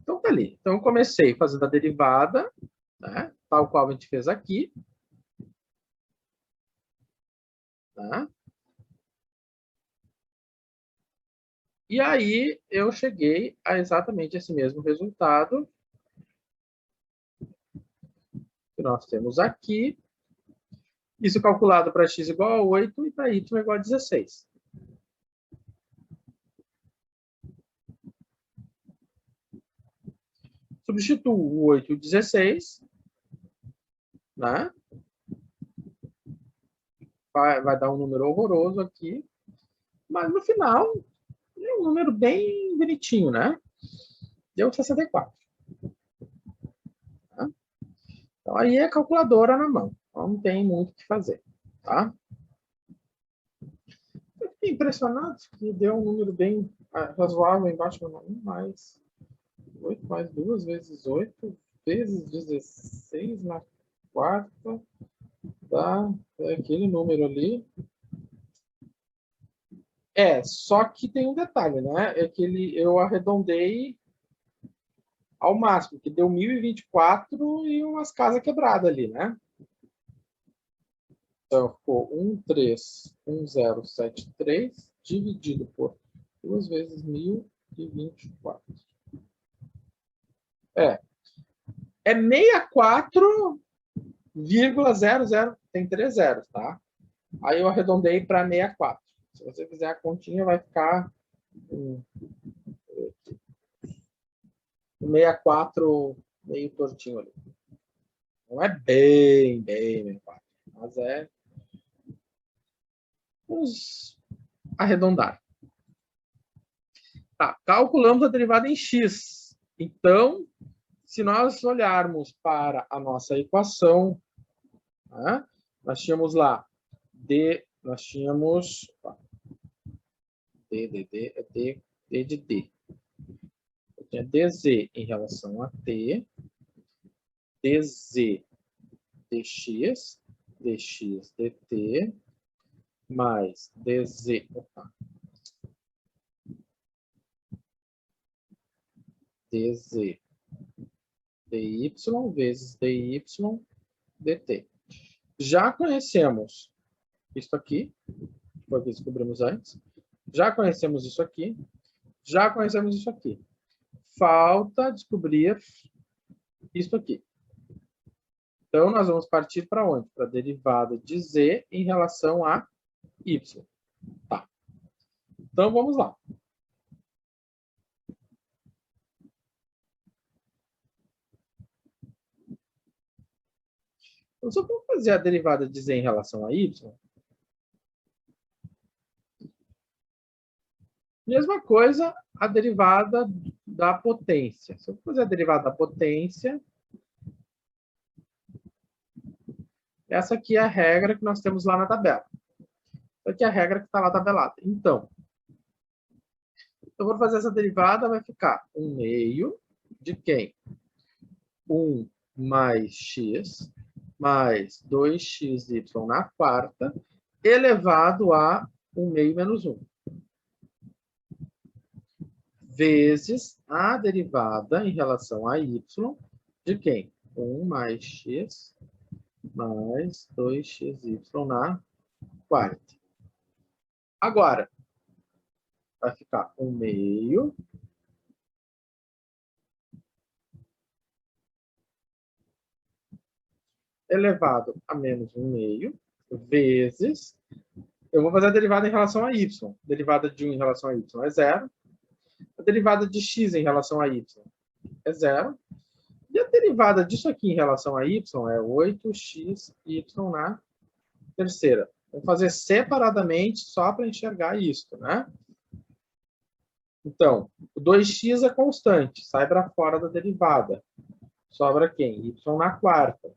Então, tá ali. Então, eu comecei fazendo a derivada, né? Tal qual a gente fez aqui. Tá? E aí, eu cheguei a exatamente esse mesmo resultado que nós temos aqui. Isso calculado para x igual a 8 e para y igual a 16. Substituo o 8 e o 16, né? Vai dar um número horroroso aqui, mas no final é um número bem bonitinho, né? Deu 64. Tá? Então aí é calculadora na mão, então não tem muito o que fazer, tá? Eu fiquei impressionado que deu um número bem razoável embaixo do 1, mais 8 mais 2 vezes 8 vezes 16 na quarta, dá aquele número ali. Só que tem um detalhe, né? É que eu arredondei ao máximo, que deu 1024 e umas casas quebradas ali, né? Então, ficou 131073 dividido por 2 vezes 1024. É 64,00, tem 3 zeros, tá? Aí eu arredondei para 64. Se você fizer a continha, vai ficar 64 meio tortinho ali. Não é bem 64, mas é. Vamos arredondar. Tá, calculamos a derivada em x. Então, se nós olharmos para a nossa equação, né, nós tínhamos lá nós tínhamos D de D. Eu tinha dz em relação a t, dz dx, dx dt, mais dz, dz dy vezes dy dt. Já conhecemos isso aqui, foi o que descobrimos antes. Já conhecemos isso aqui. Já conhecemos isso aqui. Falta descobrir isso aqui. Então, nós vamos partir para onde? Para a derivada de z em relação a y. Tá. Então, vamos lá. Então, só vamos fazer a derivada de z em relação a y. Mesma coisa, a derivada da potência. Se eu fazer a derivada da potência, essa aqui é a regra que nós temos lá na tabela. Essa aqui é a regra que está lá tabelada. Então, eu vou fazer essa derivada, vai ficar 1 meio de quem? 1 mais x mais 2xy na quarta, elevado a 1 meio menos 1. Vezes a derivada em relação a y de quem? 1 mais x mais 2xy na quarta. Agora, vai ficar 1 meio elevado a menos 1 meio vezes... Eu vou fazer a derivada em relação a y. A derivada de 1 em relação a y é 0. A derivada de x em relação a y é 0. E a derivada disso aqui em relação a y é 8xy na terceira. Vamos fazer separadamente só para enxergar isso, né? Então, o 2x é constante, sai para fora da derivada. Sobra quem? Y na quarta.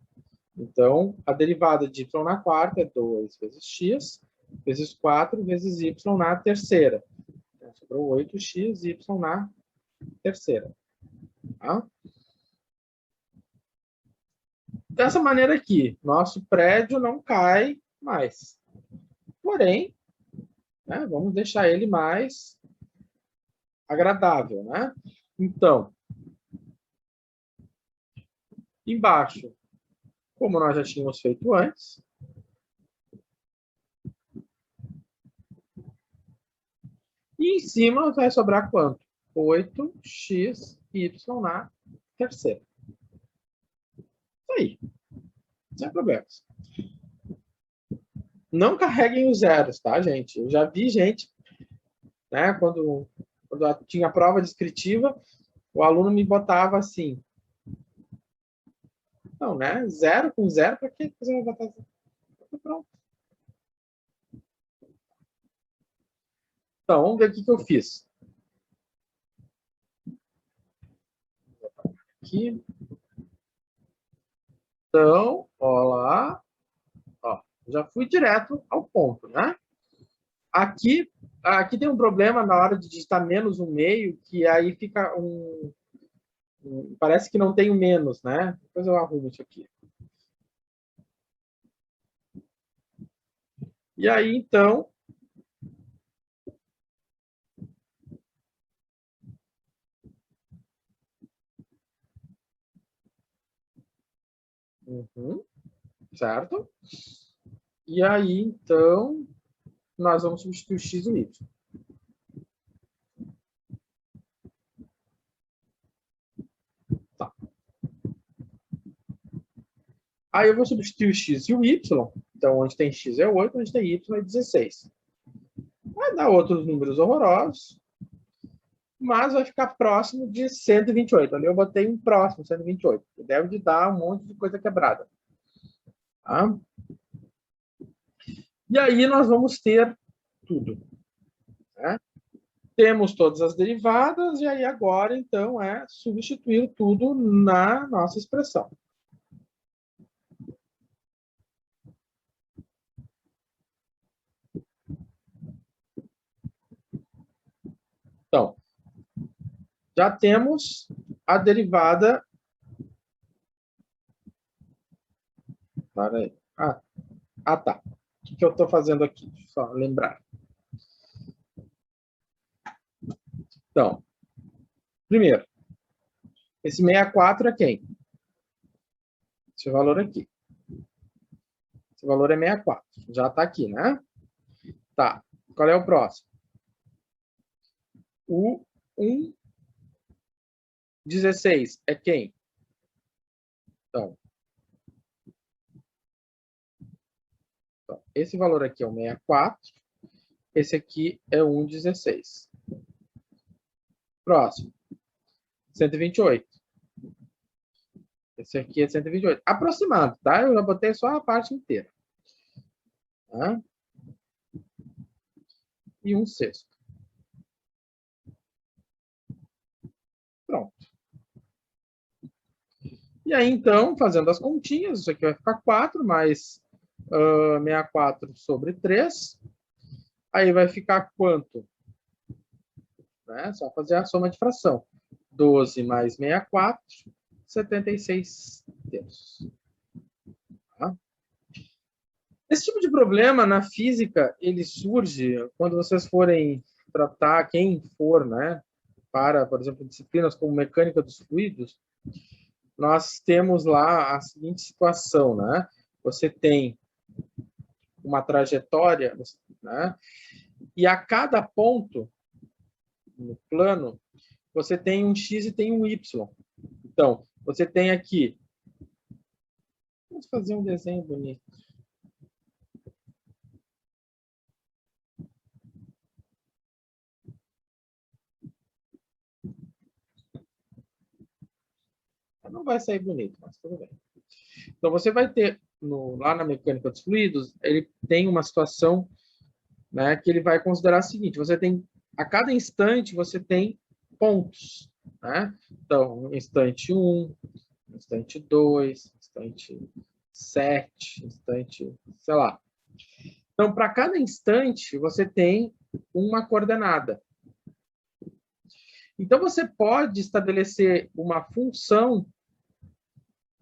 Então, a derivada de y na quarta é 2 vezes x, vezes 4 vezes y na terceira. Então, sobrou 8xy na terceira. Tá? Dessa maneira aqui, nosso prédio não cai mais. Porém, né, vamos deixar ele mais agradável, né? Então, embaixo, como nós já tínhamos feito antes, e em cima vai sobrar quanto? 8x, y na terceira. Isso aí. Sem problemas. Não carreguem os zeros, tá, gente? Eu já vi gente, né, quando tinha prova descritiva, o aluno me botava assim. Não, né? Zero com zero, para que você vai botar zero? Pronto. Então, vamos ver o que eu fiz. Aqui. Então, ó lá. Ó, já fui direto ao ponto, né? Aqui tem um problema na hora de digitar menos um meio, que aí fica parece que não tem o menos, né? Depois eu arrumo isso aqui. E aí, então, certo? E aí, então, nós vamos substituir o x e o y. Tá. Aí eu vou substituir o x e o y. Então, onde tem x é 8, onde tem y é 16. Vai dar outros números horrorosos, mas vai ficar próximo de 128. Ali eu botei um próximo, 128. Deve de dar um monte de coisa quebrada. Tá? E aí nós vamos ter tudo. Né? Temos todas as derivadas, e aí agora, então, é substituir tudo na nossa expressão. Então, já temos a derivada. Para aí. Tá. O que eu estou fazendo aqui? Só lembrar. Então, primeiro, esse 64 é quem? Esse valor aqui. Esse valor é 64. Já está aqui, né? Tá. Qual é o próximo? O 1,16 é quem? Então, esse valor aqui é o 64. Esse aqui é o 1,16. Próximo. 128. Esse aqui é 128. Aproximado, tá? Eu já botei só a parte inteira. Tá? E 1/6. Pronto. E aí, então, fazendo as continhas, isso aqui vai ficar 4 mais 64 sobre 3. Aí vai ficar quanto? Né? Só fazer a soma de fração. 12 mais 64, 76 terços. Tá? Esse tipo de problema na física, ele surge quando vocês forem tratar, quem for, né, para, por exemplo, disciplinas como mecânica dos fluidos, nós temos lá a seguinte situação, né? Você tem uma trajetória, né? E a cada ponto no plano, você tem um x e tem um y. Então, você tem aqui... Vamos fazer um desenho bonito. Não vai sair bonito, mas tudo bem. Então, você vai ter, lá na mecânica dos fluidos, ele tem uma situação, né, que ele vai considerar a seguinte: você tem, a cada instante, você tem pontos. Né? Então, instante 1, instante 2, instante 7, instante, sei lá. Então, para cada instante, você tem uma coordenada. Então, você pode estabelecer uma função,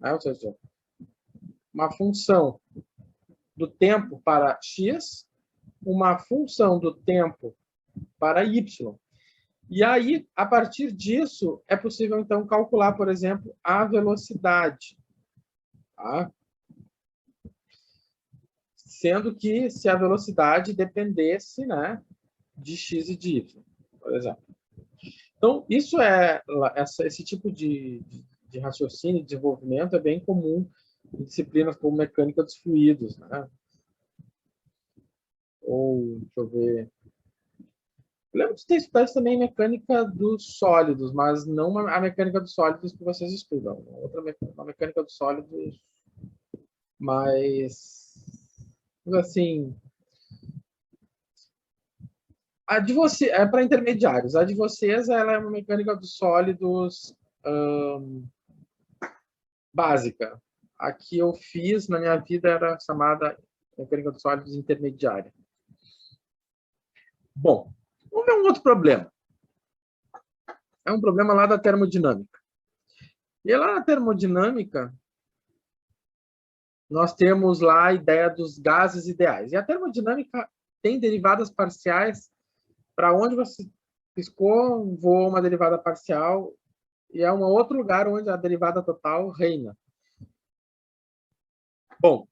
né? Ou seja, uma função do tempo para x, uma função do tempo para y. E aí, a partir disso, é possível, então, calcular, por exemplo, a velocidade. Tá? Sendo que se a velocidade dependesse, né, de x e de y, por exemplo. Então, isso esse tipo de raciocínio e desenvolvimento é bem comum em disciplinas como mecânica dos fluidos, né? Ou, deixa eu ver... Eu lembro de ter estudado também mecânica dos sólidos, mas não a mecânica dos sólidos que vocês estudam. Uma mecânica dos sólidos, mas assim, a de você é para intermediários. A de vocês, ela é uma mecânica dos sólidos básica. A que eu fiz na minha vida era chamada mecânica dos sólidos intermediária. Bom, vamos ver um outro problema. É um problema lá da termodinâmica. E lá na termodinâmica, nós temos lá a ideia dos gases ideais. E a termodinâmica tem derivadas parciais para onde você piscou, voa uma derivada parcial, e é um outro lugar onde a derivada total reina. Bom,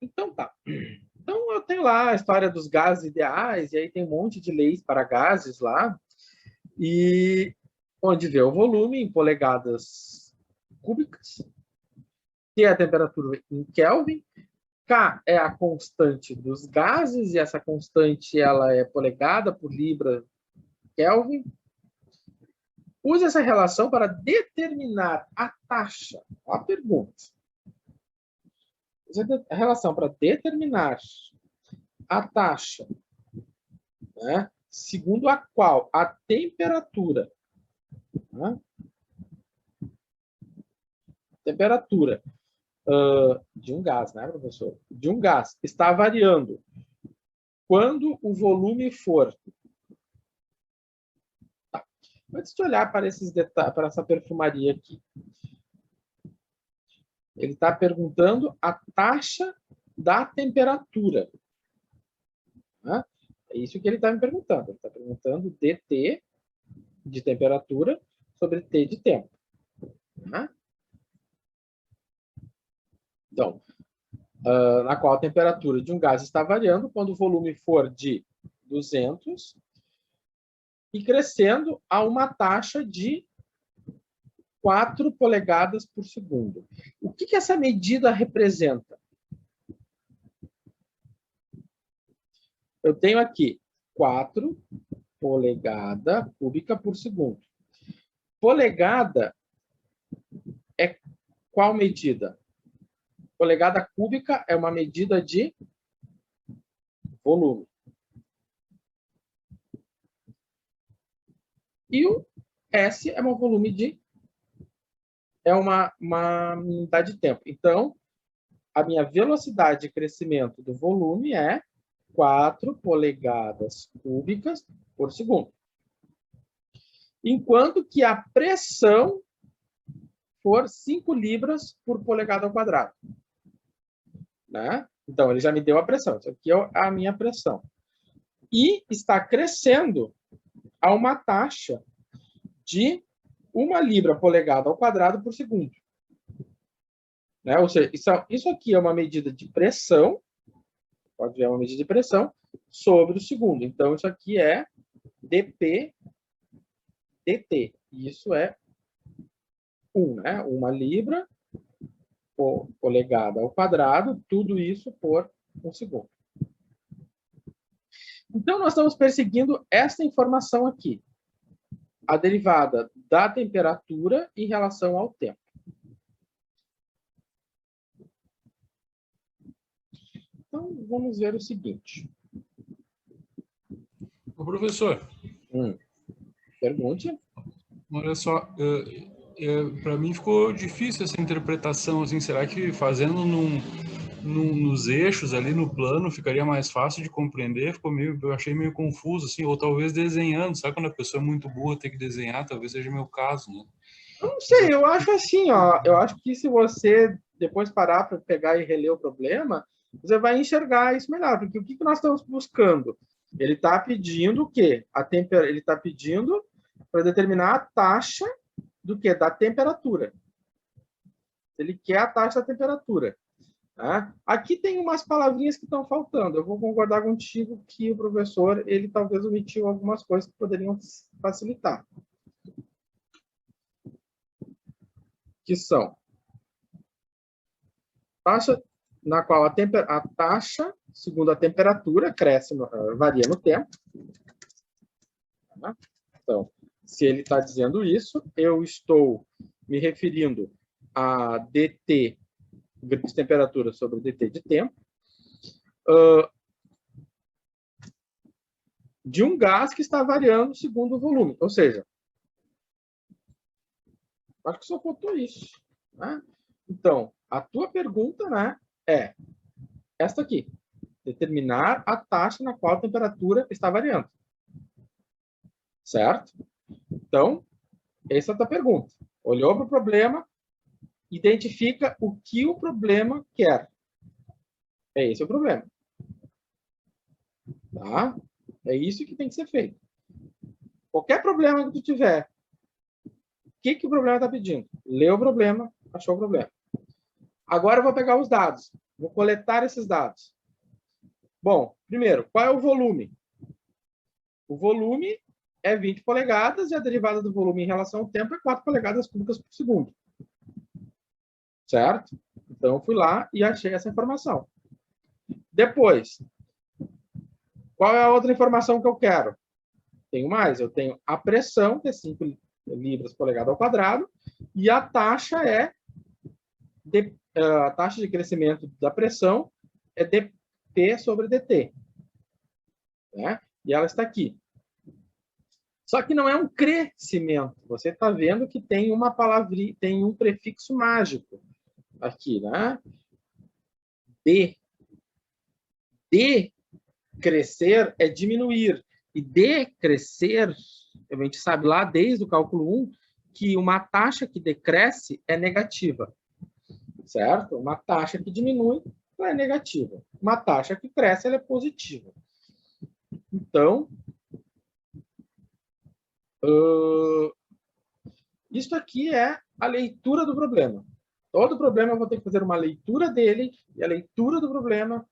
então tá. Então eu tenho lá a história dos gases ideais, e aí tem um monte de leis para gases lá, e onde vê o volume em polegadas cúbicas, que é a temperatura em Kelvin, K é a constante dos gases, e essa constante ela é polegada por libra Kelvin. Use essa relação para determinar a taxa. Ó a pergunta. Use a relação para determinar a taxa, né, segundo a qual a temperatura, né, de um gás, né, professor? De um gás está variando quando o volume for... Tá. Antes de olhar para esses detalhes, para essa perfumaria aqui, ele está perguntando a taxa da temperatura. Né? É isso que ele está me perguntando. Ele está perguntando dt de temperatura sobre t de tempo. Né? Então, na qual a temperatura de um gás está variando quando o volume for de 200 e crescendo a uma taxa de 4 polegadas por segundo. O que essa medida representa? Eu tenho aqui 4 polegadas cúbicas por segundo. Polegada é qual medida? Polegada cúbica é uma medida de volume. E o S é um volume de... é uma unidade de tempo. Então, a minha velocidade de crescimento do volume é 4 polegadas cúbicas por segundo. Enquanto que a pressão for 5 libras por polegada ao quadrado. Né? Então, ele já me deu a pressão. Isso aqui é a minha pressão. E está crescendo a uma taxa de 1 libra polegada ao quadrado por segundo. Né? Ou seja, isso aqui é uma medida de pressão, pode ver uma medida de pressão, sobre o segundo. Então, isso aqui é dp dt. Isso é 1, né? 1 libra polegada ao quadrado, tudo isso por 1 segundo. Então, nós estamos perseguindo essa informação aqui. A derivada da temperatura em relação ao tempo. Então, vamos ver o seguinte. Ô, professor. Pergunte. Olha só, para mim ficou difícil essa interpretação, assim, será que fazendo nos eixos ali no plano ficaria mais fácil de compreender, eu achei meio confuso, assim, ou talvez desenhando, sabe quando a pessoa é muito burra tem que desenhar, talvez seja meu caso, né? Eu não sei, eu acho assim, ó, eu acho que se você depois parar para pegar e reler o problema, você vai enxergar isso melhor, porque o que nós estamos buscando? Ele está pedindo o quê? Ele está pedindo para determinar a taxa do quê? Da temperatura. Ele quer a taxa da temperatura. Tá? Aqui tem umas palavrinhas que estão faltando. Eu vou concordar contigo que o professor, ele talvez omitiu algumas coisas que poderiam facilitar. Que são taxa na qual a taxa, segundo a temperatura, cresce, varia no tempo. Tá? Então, se ele está dizendo isso, eu estou me referindo a dt de temperatura sobre dt de tempo, de um gás que está variando segundo o volume. Ou seja, acho que só faltou isso. Né? Então, a tua pergunta, né, é esta aqui. Determinar a taxa na qual a temperatura está variando. Certo? Então, essa é a tua pergunta. Olhou para o problema, identifica o que o problema quer. É esse o problema. Tá? É isso que tem que ser feito. Qualquer problema que tu tiver, o que o problema está pedindo? Leu o problema, achou o problema. Agora eu vou pegar os dados. Vou coletar esses dados. Bom, primeiro, qual é o volume? O volume é 20 polegadas e a derivada do volume em relação ao tempo é 4 polegadas cúbicas por segundo. Certo? Então, eu fui lá e achei essa informação. Depois, qual é a outra informação que eu quero? Tenho mais. Eu tenho a pressão, que é 5 libras polegada ao quadrado, e a taxa a taxa de crescimento da pressão é dP sobre dt. Né? E ela está aqui. Só que não é um crescimento. Você está vendo que tem uma palavrinha, tem um prefixo mágico aqui, né? De crescer é diminuir. E decrescer, a gente sabe lá desde o cálculo 1 que uma taxa que decresce é negativa. Certo? Uma taxa que diminui ela é negativa. Uma taxa que cresce ela é positiva. Então, isso aqui é a leitura do problema. Todo problema eu vou ter que fazer uma leitura dele, e a leitura do problema,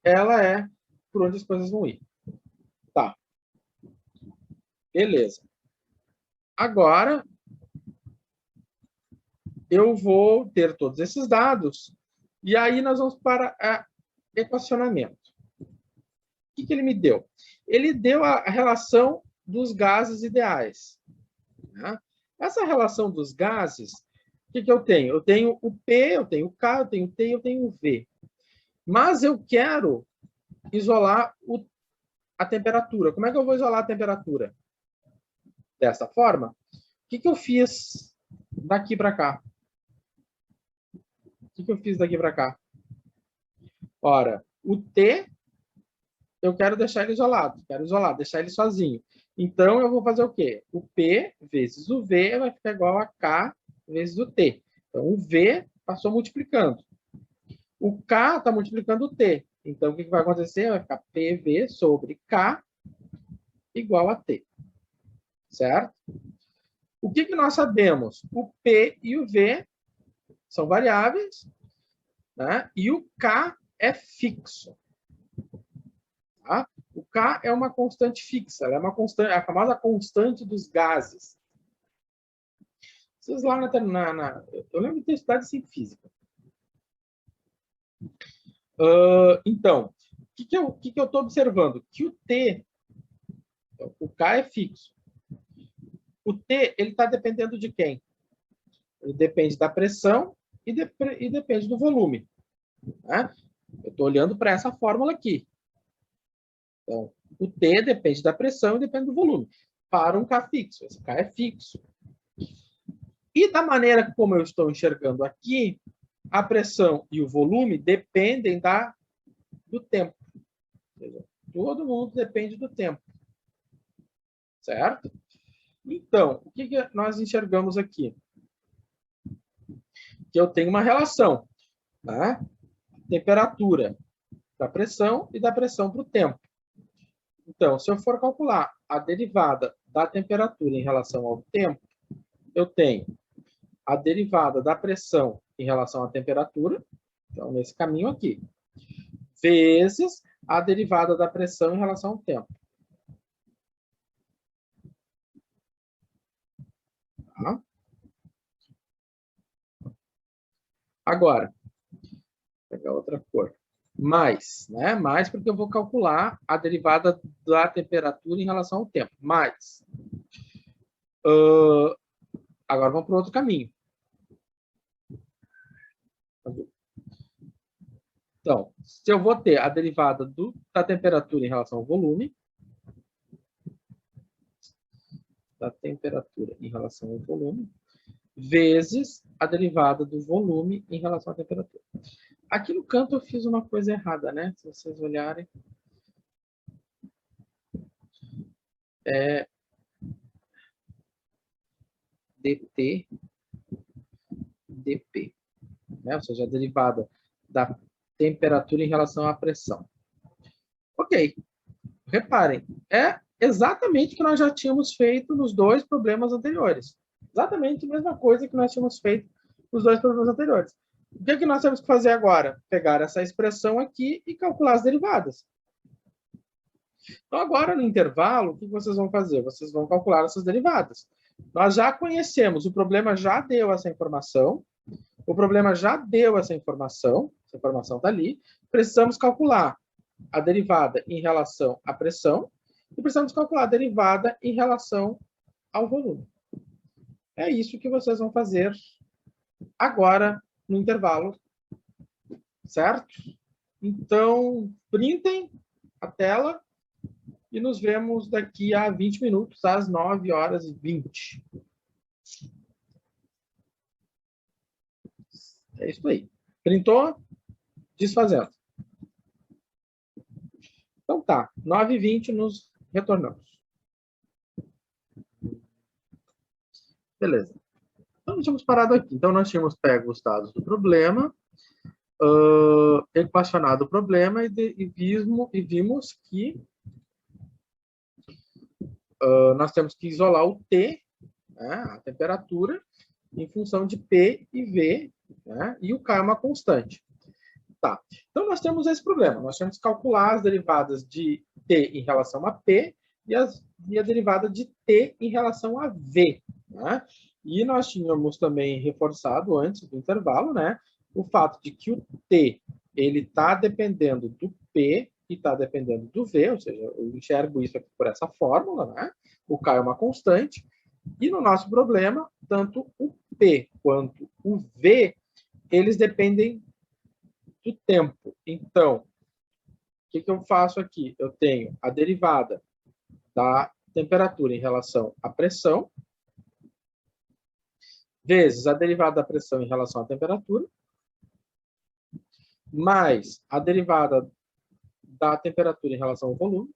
ela é por onde as coisas vão ir. Tá. Beleza. Agora, eu vou ter todos esses dados, e aí nós vamos para equacionamento. O que ele me deu? Ele deu a relação dos gases ideais. Né? Essa relação dos gases, o que eu tenho? Eu tenho o P, eu tenho o K, eu tenho o T e eu tenho o V. Mas eu quero isolar a temperatura. Como é que eu vou isolar a temperatura? Dessa forma. O que eu fiz daqui para cá? O que eu fiz daqui para cá? Ora, o T, eu quero deixar ele isolado. Quero isolar, deixar ele sozinho. Então, eu vou fazer o quê? O P vezes o V vai ficar igual a K vezes o T. Então, o V passou multiplicando. O K está multiplicando o T. Então, o que vai acontecer? Vai ficar PV sobre K igual a T. Certo? O que nós sabemos? O P e o V são variáveis, né? E o K é fixo. Tá? O K é uma constante fixa, ela é uma constante, a famosa constante dos gases. Vocês lá eu lembro de ter estudado isso em física. Então, o que eu estou observando? Que o T, o K é fixo. O T, ele está dependendo de quem? Ele depende da pressão e depende do volume. Né? Eu estou olhando para essa fórmula aqui. Então, o T depende da pressão e depende do volume. Para um K fixo. Esse K é fixo. E da maneira como eu estou enxergando aqui, a pressão e o volume dependem do tempo. Ou seja, todo mundo depende do tempo. Certo? Então, o que nós enxergamos aqui? Que eu tenho uma relação, né? Temperatura da pressão e da pressão para o tempo. Então, se eu for calcular a derivada da temperatura em relação ao tempo, eu tenho a derivada da pressão em relação à temperatura, então nesse caminho aqui, vezes a derivada da pressão em relação ao tempo. Tá? Agora, vou pegar outra cor. Mais, né? Mais porque eu vou calcular a derivada da temperatura em relação ao tempo. Mais. Agora vamos para o outro caminho. Então, se eu vou ter a derivada da temperatura em relação ao volume, vezes a derivada do volume em relação à temperatura. Aqui no canto eu fiz uma coisa errada, né? Se vocês olharem. É dt, dp. Né? Ou seja, a derivada da temperatura em relação à pressão. Ok. Reparem, é exatamente o que nós já tínhamos feito nos dois problemas anteriores. Exatamente a mesma coisa que nós tínhamos feito nos dois problemas anteriores. O que nós temos que fazer agora? Pegar essa expressão aqui e calcular as derivadas. Então, agora, no intervalo, o que vocês vão fazer? Vocês vão calcular essas derivadas. Nós já conhecemos, o problema já deu essa informação. O problema já deu essa informação está ali. Precisamos calcular a derivada em relação à pressão e precisamos calcular a derivada em relação ao volume. É isso que vocês vão fazer agora no intervalo, certo? Então, printem a tela e nos vemos daqui a 20 minutos, às 9h20. É isso aí. Printou? Desfazendo. Então tá, 9h20 nos retornamos. Beleza. Então, nós tínhamos parado aqui. Então, nós tínhamos pego os dados do problema, equacionado o problema e vimos que nós temos que isolar o T, né, a temperatura, em função de P e V, né, e o K é uma constante. Tá. Então, nós temos esse problema. Nós temos que calcular as derivadas de T em relação a P e a derivada de T em relação a V. Né? E nós tínhamos também reforçado antes do intervalo, né, o fato de que o T está dependendo do P e está dependendo do V, ou seja, eu enxergo isso aqui por essa fórmula, né? O K é uma constante. E no nosso problema, tanto o P quanto o V, eles dependem do tempo. Então, o que eu faço aqui? Eu tenho a derivada da temperatura em relação à pressão, vezes a derivada da pressão em relação à temperatura, mais a derivada da temperatura em relação ao volume,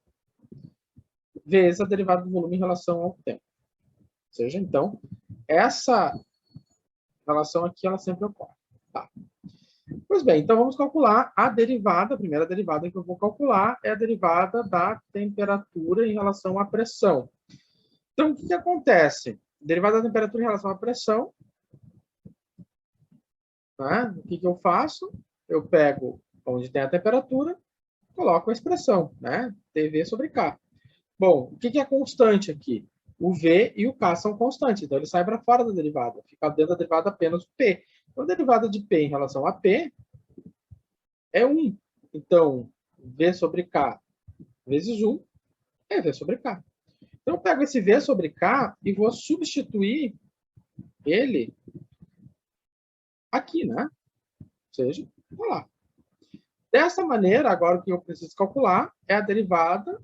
vezes a derivada do volume em relação ao tempo. Ou seja, então, essa relação aqui, ela sempre ocorre. Tá. Pois bem, então vamos calcular a derivada. A primeira derivada que eu vou calcular é a derivada da temperatura em relação à pressão. Então, o que acontece? Derivada da temperatura em relação à pressão. Né? O que eu faço? Eu pego onde tem a temperatura, coloco a expressão, né? TV sobre K. Bom, o que é constante aqui? O V e o K são constantes, então ele sai para fora da derivada. Fica dentro da derivada apenas o P. Então, a derivada de P em relação a P é 1. Então, V sobre K vezes 1 é V sobre K. Então, eu pego esse V sobre K e vou substituir ele aqui, né? Ou seja, vou lá. Dessa maneira, agora o que eu preciso calcular é a derivada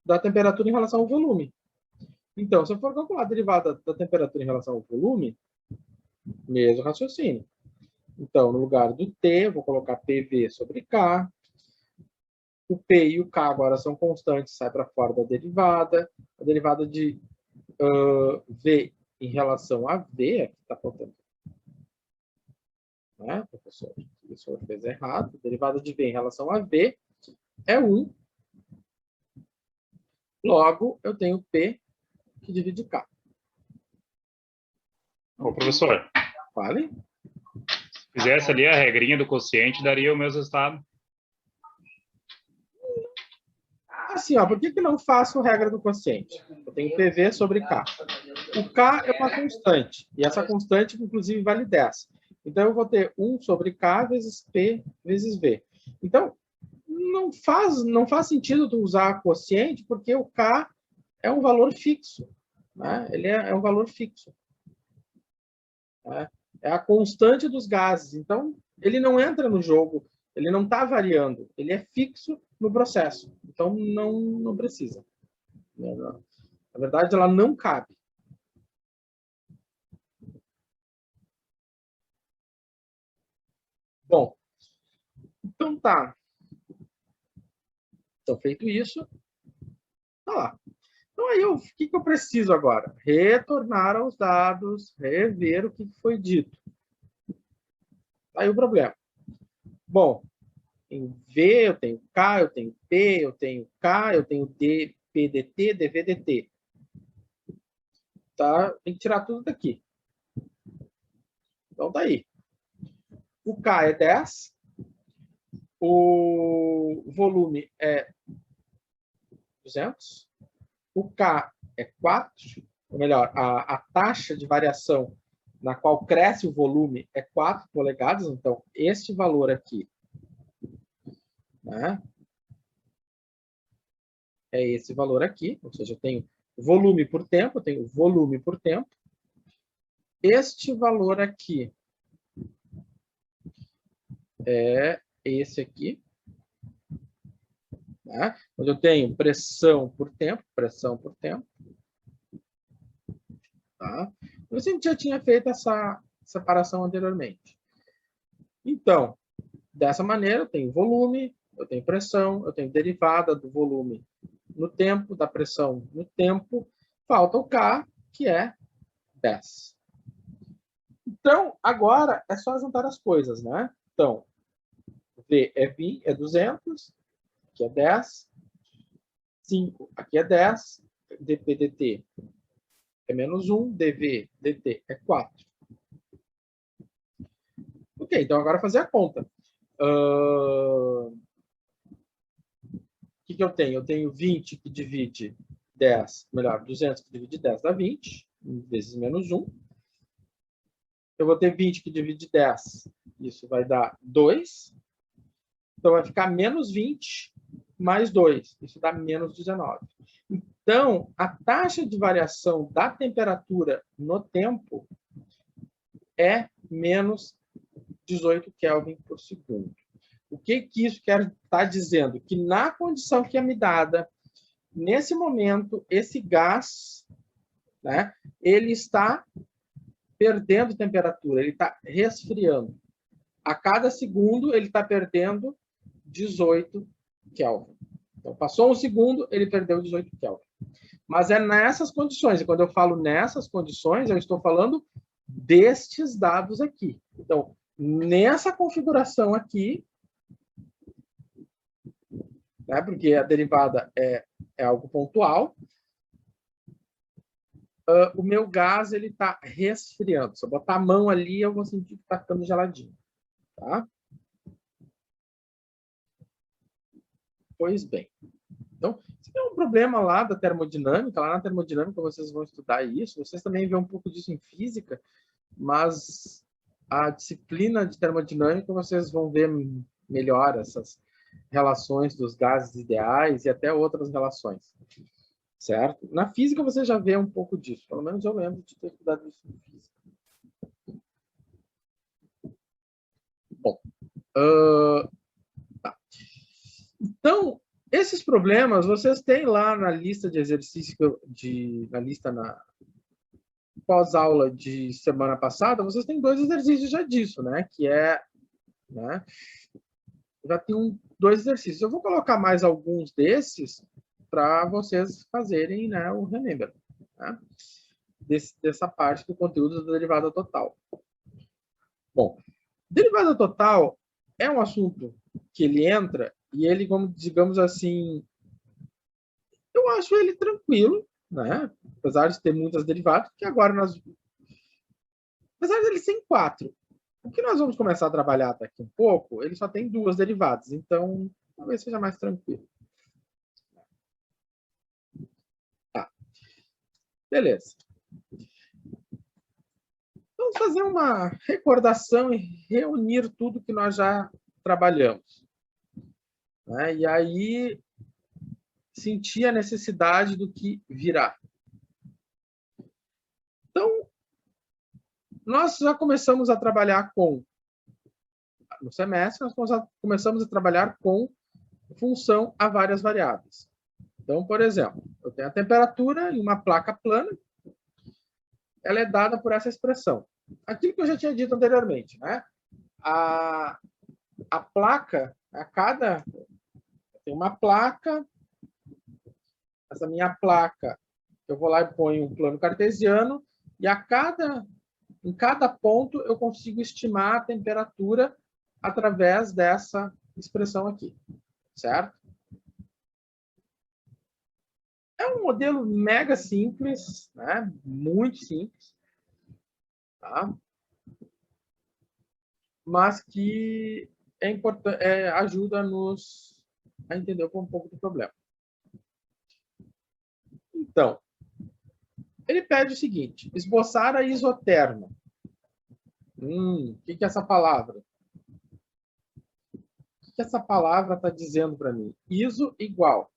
da temperatura em relação ao volume. Então, se eu for calcular a derivada da temperatura em relação ao volume, mesmo raciocínio. Então, no lugar do T, eu vou colocar PV sobre K. O P e o K agora são constantes, sai para fora da derivada. A derivada de V em relação a V, aqui está faltando. Né, professor? O professor fez errado. A derivada de V em relação a V é 1. Logo, eu tenho P que divide K. Ô, professor. Vale? Se fizesse ali a regrinha do quociente, daria o mesmo resultado. Assim, ó, por que não faço regra do quociente? Eu tenho PV sobre K. O K é uma constante, e essa constante, inclusive, vale 10. Então, eu vou ter 1 sobre K vezes P vezes V. Então, não faz sentido tu usar quociente, porque o K é um valor fixo. Né? Ele é um valor fixo. Né? É a constante dos gases. Então, ele não entra no jogo, ele não está variando, ele é fixo no processo. Então, não precisa. Na verdade, ela não cabe. Bom, então tá. Então, feito isso, tá lá. Então, aí, o que eu preciso agora? Retornar aos dados, rever o que foi dito. Aí o problema. Bom, em V eu tenho K, eu tenho P, eu tenho K, eu tenho D, P, DT, DV, DT. Tá? Tem que tirar tudo daqui. Então, tá aí. O K é 10. O volume é 200. O K é 4. Ou melhor, a taxa de variação na qual cresce o volume é 4 polegadas. Então, este valor aqui, né, é esse valor aqui. Ou seja, eu tenho volume por tempo, eu tenho volume por tempo. Este valor aqui é esse aqui. Né? Onde eu tenho pressão por tempo. Tá? A gente já tinha feito essa separação anteriormente. Então, dessa maneira, eu tenho volume, eu tenho pressão, eu tenho derivada do volume no tempo, da pressão no tempo. Falta o K, que é 10. Então, agora é só juntar as coisas, né? Então, V é 20, é 200, aqui é 10. 5, aqui é 10. dP, dt é menos 1. dV, dt é 4. Ok, então agora fazer a conta. O que eu tenho? Eu tenho 20 que divide 10, melhor, 200 que divide 10 dá 20, vezes menos 1. Eu vou ter 20 que divide 10, isso vai dar 2. Então, vai ficar menos 20 mais 2, isso dá menos 19. Então, a taxa de variação da temperatura no tempo é menos 18 Kelvin por segundo. O que isso quer estar dizendo? Que na condição que é me dada, nesse momento, esse gás, né, ele está perdendo temperatura, ele está resfriando. A cada segundo, ele está perdendo 18 Kelvin. Então, passou um segundo, ele perdeu 18 Kelvin. Mas é nessas condições. E quando eu falo nessas condições, eu estou falando destes dados aqui. Então, nessa configuração aqui, né, porque a derivada é algo pontual, o meu gás está resfriando. Se eu botar a mão ali, eu vou sentir que está ficando geladinho. Tá? Pois bem. Então, se tem um problema lá da termodinâmica, lá na termodinâmica vocês vão estudar isso, vocês também vêem um pouco disso em física, mas a disciplina de termodinâmica vocês vão ver melhor essas relações dos gases ideais e até outras relações, certo? Na física você já vê um pouco disso, pelo menos eu lembro de ter estudado isso em física. Bom, tá. Então, esses problemas vocês têm lá na lista de exercício, pós-aula de semana passada, vocês têm 2 exercícios já disso, né? Que é, né? Já tem 2 exercícios. Eu vou colocar mais alguns desses para vocês fazerem, né, o remember, né? Dessa parte do conteúdo da derivada total. Bom, derivada total é um assunto que ele entra e ele, como digamos assim, eu acho ele tranquilo, né? Apesar de ter muitas derivadas, que agora nós, apesar dele ser em 4, o que nós vamos começar a trabalhar daqui um pouco, ele só tem 2 derivadas, então talvez seja mais tranquilo. Tá. Beleza. Vamos fazer uma recordação e reunir tudo que nós já trabalhamos, né? E aí sentir a necessidade do que virá. Então, nós já começamos a trabalhar no semestre, nós começamos a trabalhar com função a várias variáveis. Então, por exemplo, eu tenho a temperatura em uma placa plana, ela é dada por essa expressão. Aquilo que eu já tinha dito anteriormente, né? A placa, tem uma placa, essa minha placa, eu vou lá e ponho um plano cartesiano, e em cada ponto eu consigo estimar a temperatura através dessa expressão aqui, certo? É um modelo mega simples, né? Muito simples, tá? Mas que é importante, ajuda-nos a entender um pouco do problema. Então, ele pede o seguinte: esboçar a isoterma. O que é essa palavra? O que essa palavra está dizendo para mim? Iso igual.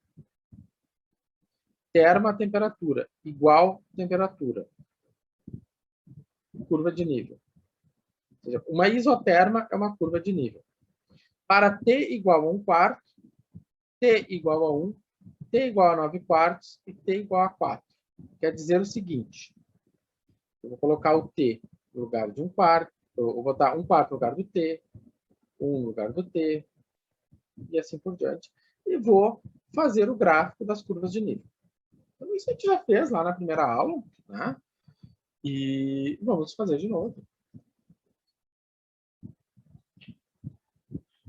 Terma, temperatura. Igual temperatura. Curva de nível. Ou seja, uma isoterma é uma curva de nível. Para T igual a 1/4, T igual a 1, T igual a 9/4 e T igual a 4. Quer dizer o seguinte: eu vou colocar o T no lugar de 1/4, eu vou botar 1/4 no lugar do T, 1 no lugar do T, e assim por diante. E vou fazer o gráfico das curvas de nível. Então, isso a gente já fez lá na primeira aula, né? E vamos fazer de novo.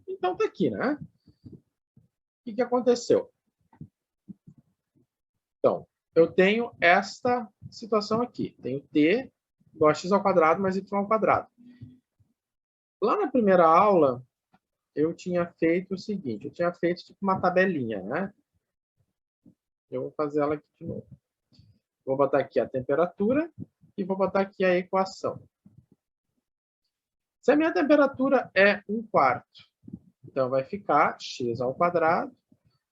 Então, tá aqui, né? O que aconteceu? Então, eu tenho esta situação aqui. Tenho T igual a x² mais y². Lá na primeira aula, eu tinha feito o seguinte. Eu tinha feito tipo uma tabelinha, né? Eu vou fazer ela aqui de novo. Vou botar aqui a temperatura e vou botar aqui a equação. Se a minha temperatura é 1/4, então vai ficar x²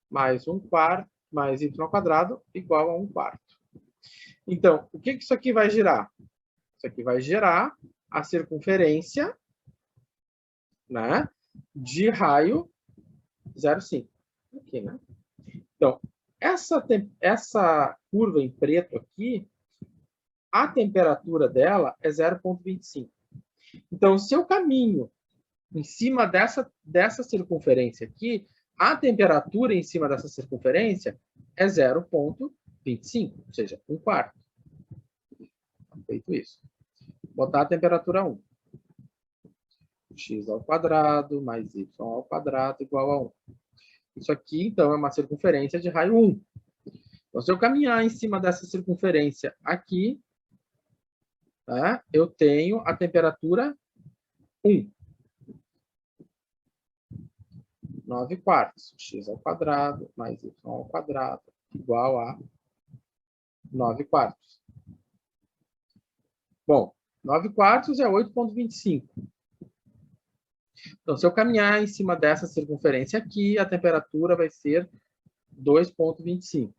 mais 1/4 mais y² igual a 1/4. Então, o que isso aqui vai gerar? Isso aqui vai gerar a circunferência, né, de raio 0,5. Aqui, né? Então, essa curva em preto aqui, a temperatura dela é 0,25. Então, se eu caminho em cima dessa circunferência aqui, a temperatura em cima dessa circunferência é 0,25, ou seja, 1/4. Feito isso. Botar a temperatura 1. x² mais y² igual a 1. Isso aqui, então, é uma circunferência de raio 1. Então, se eu caminhar em cima dessa circunferência aqui, tá, eu tenho a temperatura 1. 9/4. x² mais y² igual a 9/4. Bom, 9/4 é 8,25. Então, se eu caminhar em cima dessa circunferência aqui, a temperatura vai ser 2,25.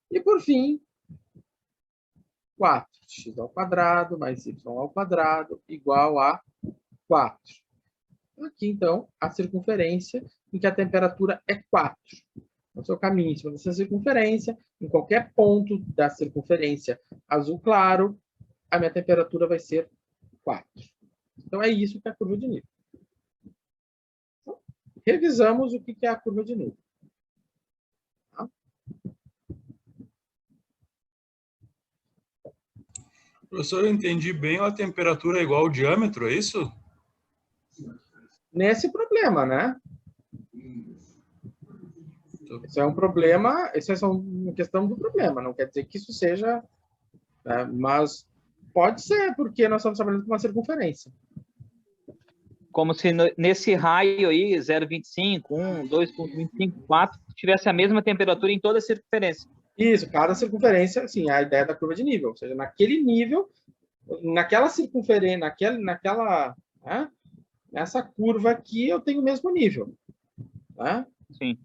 E, por fim, 4. x² mais y² igual a 4. Aqui, então, a circunferência em que a temperatura é 4. Então, se eu caminho em cima dessa circunferência, em qualquer ponto da circunferência azul claro, a minha temperatura vai ser 4. Então, é isso que é a curva de nível. Então, revisamos o que é a curva de nível. Tá? Professor, eu entendi bem, a temperatura é igual ao diâmetro, é isso? Nesse problema, né? Isso é um problema, isso é só uma questão do problema, não quer dizer que isso seja, né, mas pode ser, porque nós estamos trabalhando com uma circunferência. Como se nesse raio aí, 0,25, 1, 2,25, 4, tivesse a mesma temperatura em toda a circunferência. Isso, cada circunferência, assim, a ideia da curva de nível, ou seja, naquele nível, naquela circunferência, né, nessa curva aqui, eu tenho o mesmo nível. Né? Sim.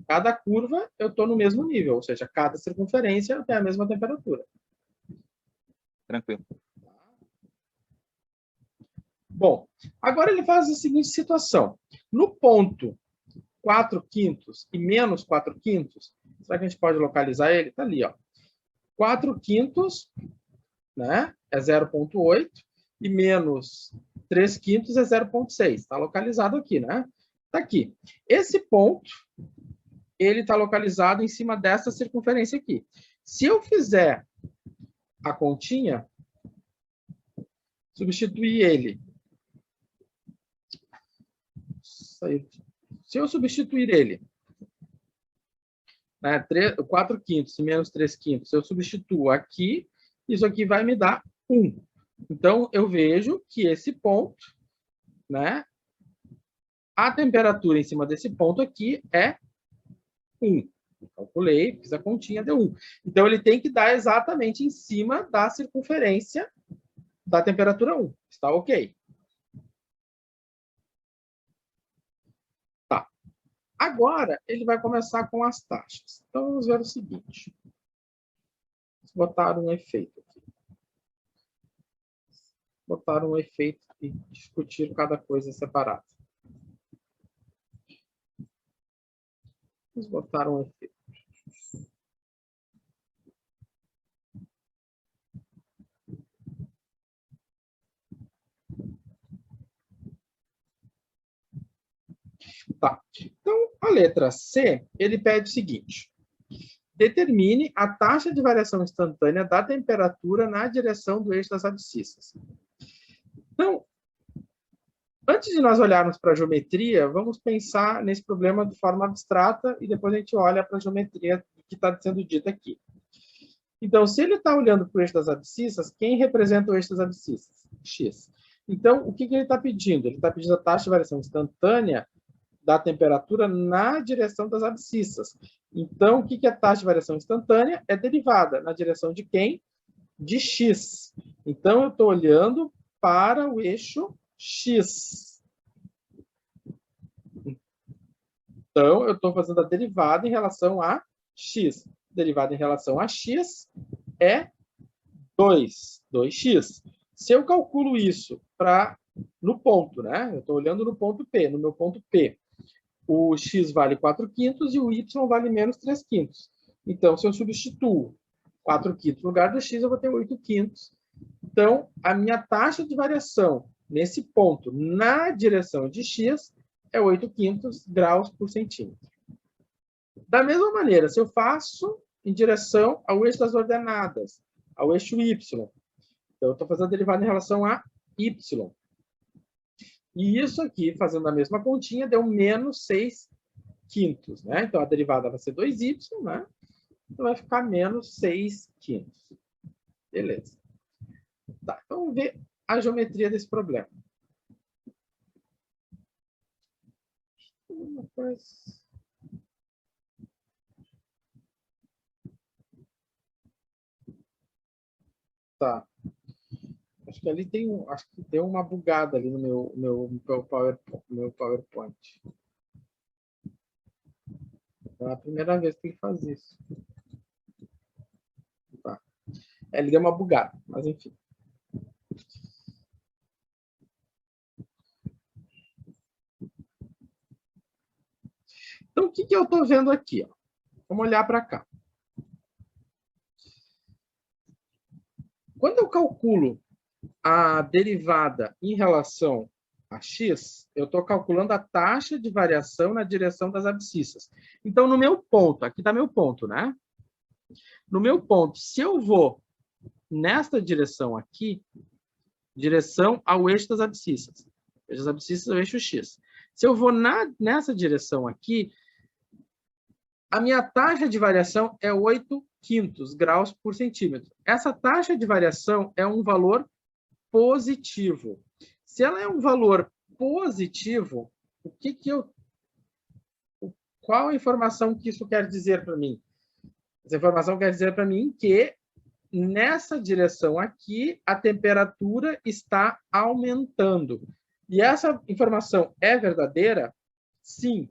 Cada curva, eu estou no mesmo nível, ou seja, cada circunferência eu tenho a mesma temperatura. Tranquilo. Bom, agora ele faz a seguinte situação. No ponto 4/5 e menos 4/5, será que a gente pode localizar ele? Está ali, ó. 4/5, né, é 0,8 e menos 3/5 é 0,6. Está localizado aqui, né? Está aqui. Esse ponto, ele está localizado em cima dessa circunferência aqui. Se eu fizer a continha, substituir ele. Se eu substituir ele, né, 4/5 e menos 3/5, eu substituo aqui, isso aqui vai me dar 1. Então, eu vejo que esse ponto, né, a temperatura em cima desse ponto aqui é 1. Calculei, fiz a continha, deu 1. Então, ele tem que dar exatamente em cima da circunferência da temperatura 1. Está ok. Tá. Agora, ele vai começar com as taxas. Então, vamos ver o seguinte. Vou botar um efeito aqui. Botar um efeito e discutir cada coisa separada. Vamos botar um efeito. Tá. Então, a letra C, ele pede o seguinte. Determine a taxa de variação instantânea da temperatura na direção do eixo das abscissas. Então, antes de nós olharmos para a geometria, vamos pensar nesse problema de forma abstrata e depois a gente olha para a geometria que está sendo dita aqui. Então, se ele está olhando para o eixo das abscissas, quem representa o eixo das abscissas? X. Então, o que ele está pedindo? Ele está pedindo a taxa de variação instantânea da temperatura na direção das abscissas. Então, o que é a taxa de variação instantânea? É derivada na direção de quem? De x. Então, eu estou olhando para o eixo x. Então, eu estou fazendo a derivada em relação a x. Derivada em relação a x é 2x. Se eu calculo isso no ponto, né? Eu estou olhando no ponto P, no meu ponto P. O x vale 4/5 e o y vale menos 3/5. Então, se eu substituo 4/5 no lugar do x, eu vou ter 8/5. Então, a minha taxa de variação nesse ponto, na direção de x, é 8/5 graus por centímetro. Da mesma maneira, se eu faço em direção ao eixo das ordenadas, ao eixo y, então eu estou fazendo a derivada em relação a y. E isso aqui, fazendo a mesma continha, deu menos 6/5, né? Então, a derivada vai ser 2y, né? Então, vai ficar menos 6/5. Beleza. Tá, então, vamos ver a geometria desse problema. Uma coisa... Tá. Acho que ali acho que deu uma bugada ali no meu PowerPoint. É a primeira vez que ele faz isso. Tá. Ele deu uma bugada, mas enfim. Então, o que eu estou vendo aqui? Ó? Vamos olhar para cá. Quando eu calculo a derivada em relação a x, eu estou calculando a taxa de variação na direção das abscissas. Então, no meu ponto, aqui está meu ponto, né? No meu ponto, se eu vou nesta direção aqui, direção ao eixo das abscissas. O eixo das abscissas é o eixo x. Se eu vou nessa direção aqui, a minha taxa de variação é 8/5 graus por centímetro. Essa taxa de variação é um valor positivo. Se ela é um valor positivo, qual a informação que isso quer dizer para mim? Essa informação quer dizer para mim que nessa direção aqui a temperatura está aumentando. E essa informação é verdadeira? Sim.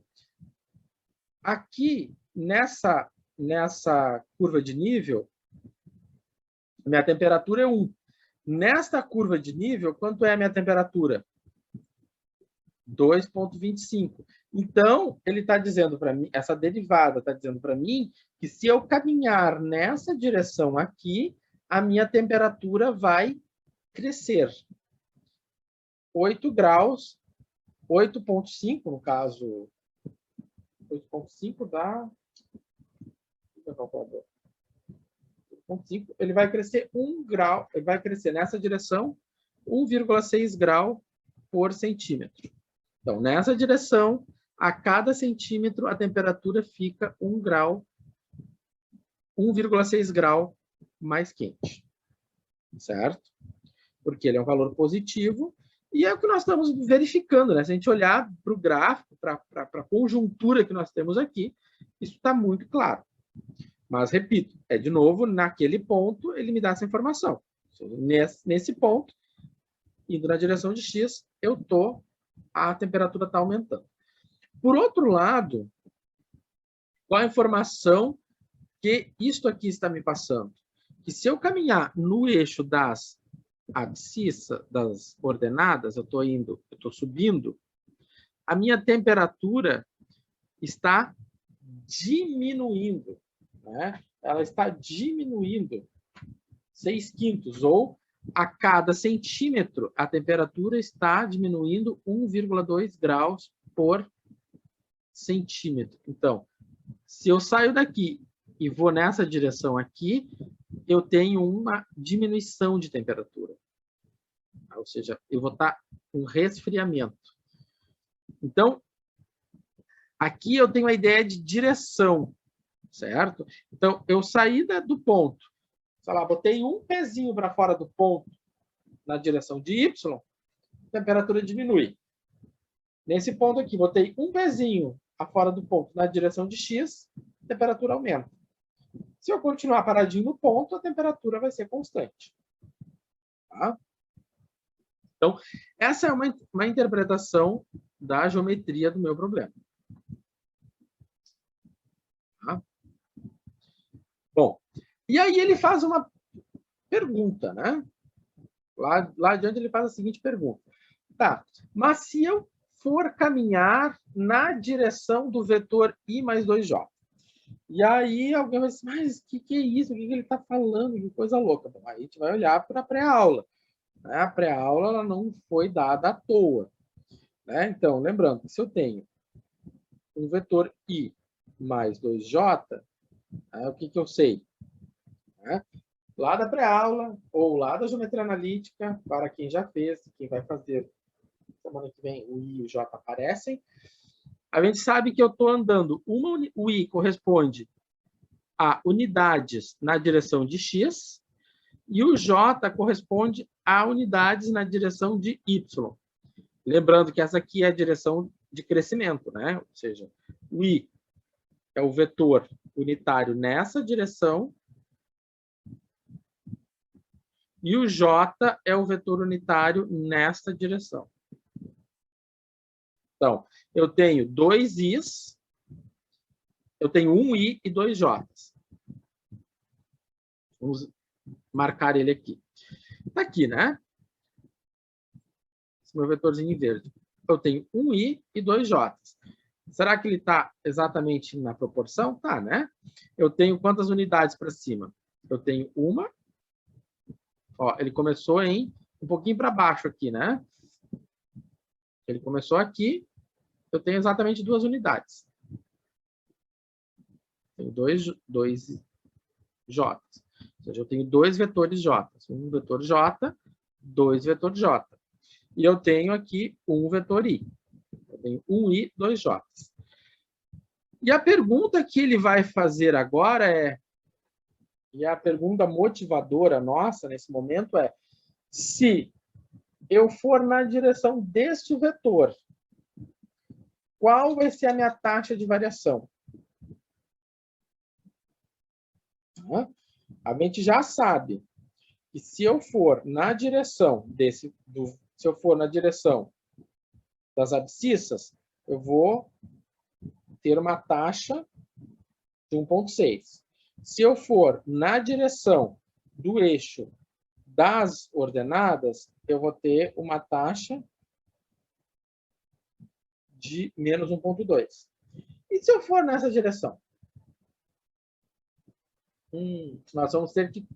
Aqui nessa curva de nível, minha temperatura é 1. Nesta curva de nível, quanto é a minha temperatura? 2,25. Então, ele está dizendo para mim, essa derivada está dizendo para mim que se eu caminhar nessa direção aqui, a minha temperatura vai crescer. 8 graus, 8,5 no caso, 8,5 dá... Ele vai crescer 1 grau, ele vai crescer nessa direção 1,6 grau por centímetro. Então, nessa direção, a cada centímetro, a temperatura fica 1,6 grau mais quente. Certo? Porque ele é um valor positivo e é o que nós estamos verificando, né? Se a gente olhar para o gráfico, para a conjuntura que nós temos aqui, isso está muito claro. Mas, repito, de novo, naquele ponto, ele me dá essa informação. Nesse ponto, indo na direção de x, a temperatura está aumentando. Por outro lado, qual a informação que isto aqui está me passando? Que se eu caminhar no eixo das abscissas, das ordenadas, eu estou subindo, a minha temperatura está diminuindo. Né? Ela está diminuindo 6/5, ou a cada centímetro a temperatura está diminuindo 1,2 graus por centímetro. Então, se eu saio daqui e vou nessa direção aqui, eu tenho uma diminuição de temperatura. Ou seja, eu vou estar com resfriamento. Então, aqui eu tenho a ideia de direção. Certo? Então, eu saí do ponto, sei lá, botei um pezinho para fora do ponto na direção de Y, a temperatura diminui. Nesse ponto aqui, botei um pezinho fora do ponto na direção de X, a temperatura aumenta. Se eu continuar paradinho no ponto, a temperatura vai ser constante. Tá? Então, essa é uma interpretação da geometria do meu problema. Tá? Bom, e aí ele faz uma pergunta, né? Lá adiante ele faz a seguinte pergunta. Tá, mas se eu for caminhar na direção do vetor I mais 2J? E aí alguém vai dizer, mas o que é isso? O que ele está falando? Que coisa louca. Bom, aí a gente vai olhar para a pré-aula. A pré-aula ela não foi dada à toa. Né? Então, lembrando que se eu tenho um vetor I mais 2J, o que eu sei? Lá da pré-aula ou lá da geometria analítica, para quem já fez, quem vai fazer semana que vem, o I e o J aparecem. A gente sabe que eu estou andando, o I corresponde a unidades na direção de X e o J corresponde a unidades na direção de Y. Lembrando que essa aqui é a direção de crescimento, né? Ou seja, o I é o vetor unitário nessa direção e o J é o vetor unitário nesta direção. Então, eu tenho dois Is, eu tenho um I e dois J's. Vamos marcar ele aqui. Está aqui, né? Esse meu vetorzinho em verde. Eu tenho um I e dois J's. Será que ele está exatamente na proporção? Tá, né? Eu tenho quantas unidades para cima? Eu tenho uma Ó, ele começou em um pouquinho para baixo aqui, né? Ele começou aqui, eu tenho exatamente 2 unidades. Tenho dois J. Ou seja, eu tenho 2 vetores J. Um vetor J, 2 vetores J. E eu tenho aqui um vetor I. Eu tenho um I, 2 J. E a pergunta que ele vai fazer agora é, e a pergunta motivadora nossa nesse momento é, se eu for na direção deste vetor, qual vai ser a minha taxa de variação? A gente já sabe que se eu for na direção se eu for na direção das abscissas, eu vou ter uma taxa de 1,6. Se eu for na direção do eixo das ordenadas, eu vou ter uma taxa de menos 1,2. E se eu for nessa direção? Nós vamos ter que,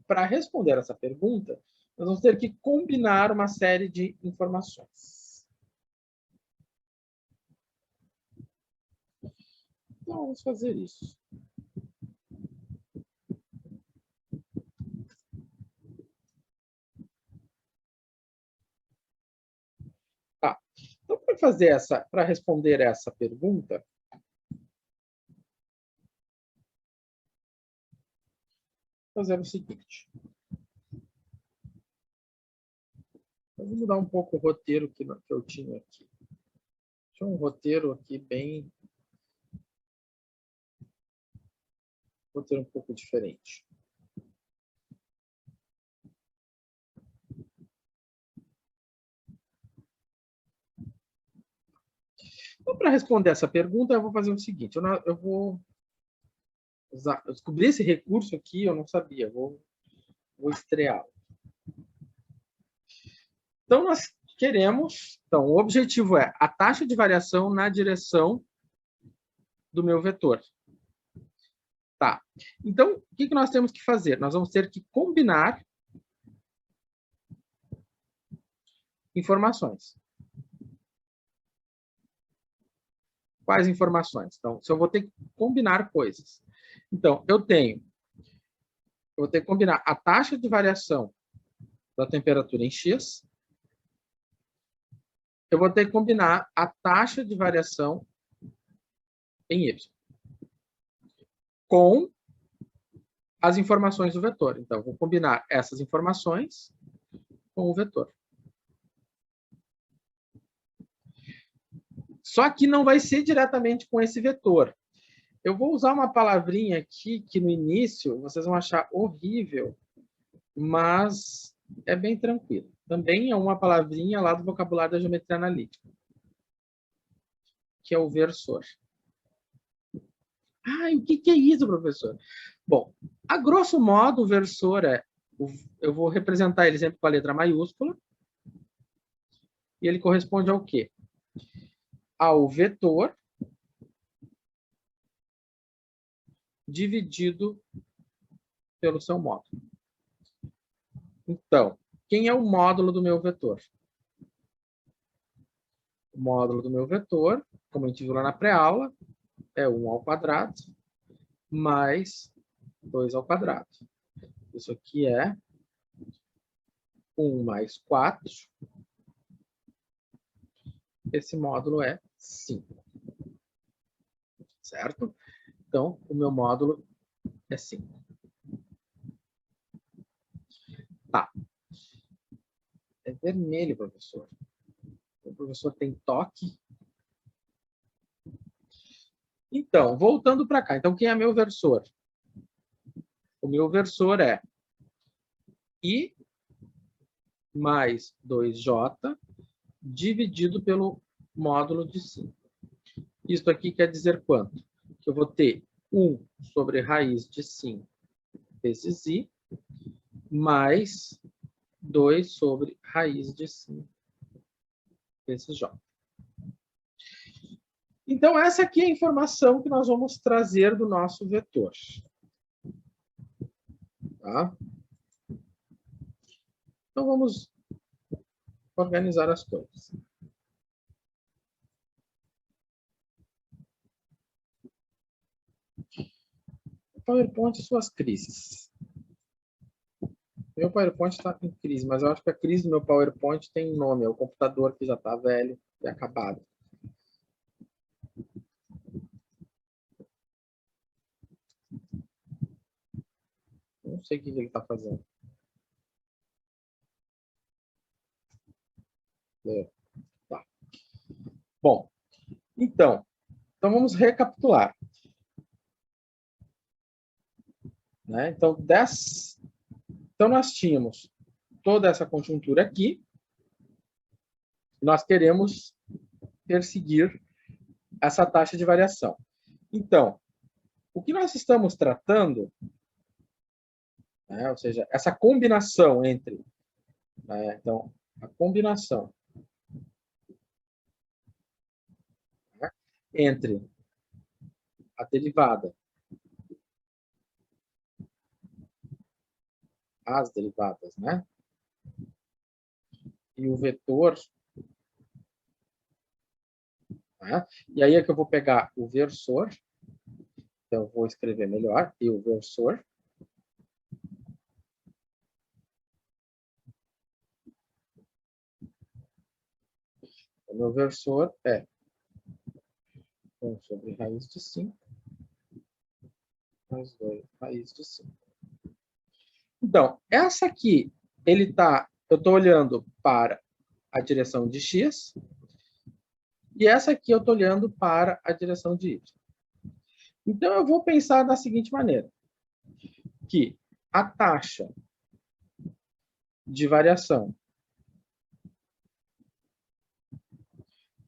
para responder essa pergunta, nós vamos ter que combinar uma série de informações. Então, vamos fazer isso. Tá. Então, para responder essa pergunta, fazer o seguinte. Eu vou mudar um pouco o roteiro que eu tinha aqui. Tinha um roteiro aqui bem... roteiro um pouco diferente. Então, para responder essa pergunta, eu vou fazer o seguinte. Eu vou usar... Eu descobri esse recurso aqui, eu não sabia. Vou estreá-lo. Então, nós queremos... Então, o objetivo é a taxa de variação na direção do meu vetor. Tá. Então, o que nós temos que fazer? Nós vamos ter que combinar informações. Quais informações? Então, se eu vou ter que combinar coisas. Então, eu vou ter que combinar a taxa de variação da temperatura em X. Eu vou ter que combinar a taxa de variação em Y. Com as informações do vetor. Então, eu vou combinar essas informações com o vetor. Só que não vai ser diretamente com esse vetor. Eu vou usar uma palavrinha aqui que no início vocês vão achar horrível, mas é bem tranquilo. Também é uma palavrinha lá do vocabulário da geometria analítica, que é o versor. Ah, o que é isso, professor? Bom, a grosso modo, o versor é... Eu vou representar ele sempre com a letra maiúscula. E ele corresponde ao quê? Ao vetor dividido pelo seu módulo. Então, quem é o módulo do meu vetor? O módulo do meu vetor, como a gente viu lá na pré-aula, é 1 ao quadrado mais 2 ao quadrado. Isso aqui é 1 mais 4. Esse módulo é 5. Certo? Então, o meu módulo é 5. Tá. É vermelho, professor. O professor tem toque. Então, voltando para cá. Então, quem é meu versor? O meu versor é I mais 2J dividido pelo módulo de 5. Isso aqui quer dizer quanto? Que eu vou ter 1 sobre raiz de 5 vezes I mais 2 sobre raiz de 5 vezes J. Então, essa aqui é a informação que nós vamos trazer do nosso vetor. Tá? Então, vamos organizar as coisas. PowerPoint e suas crises. Meu PowerPoint está em crise, mas eu acho que a crise do meu PowerPoint tem nome. É o computador que já está velho e acabado. Não sei o que ele está fazendo. Tá. Bom, então vamos recapitular. Né? Então, nós tínhamos toda essa conjuntura aqui. Nós queremos perseguir essa taxa de variação. Então, o que nós estamos tratando, né, ou seja, essa combinação entre, né, então, a combinação, né, entre a derivada, as derivadas, né, e o vetor, né, e aí é que eu vou pegar o versor, então eu vou escrever melhor, e o versor, o meu versor é 1 sobre raiz de 5 mais 2 raiz de 5. Então, essa aqui, eu estou olhando para a direção de x, e essa aqui eu estou olhando para a direção de y. Então, eu vou pensar da seguinte maneira, que a taxa de variação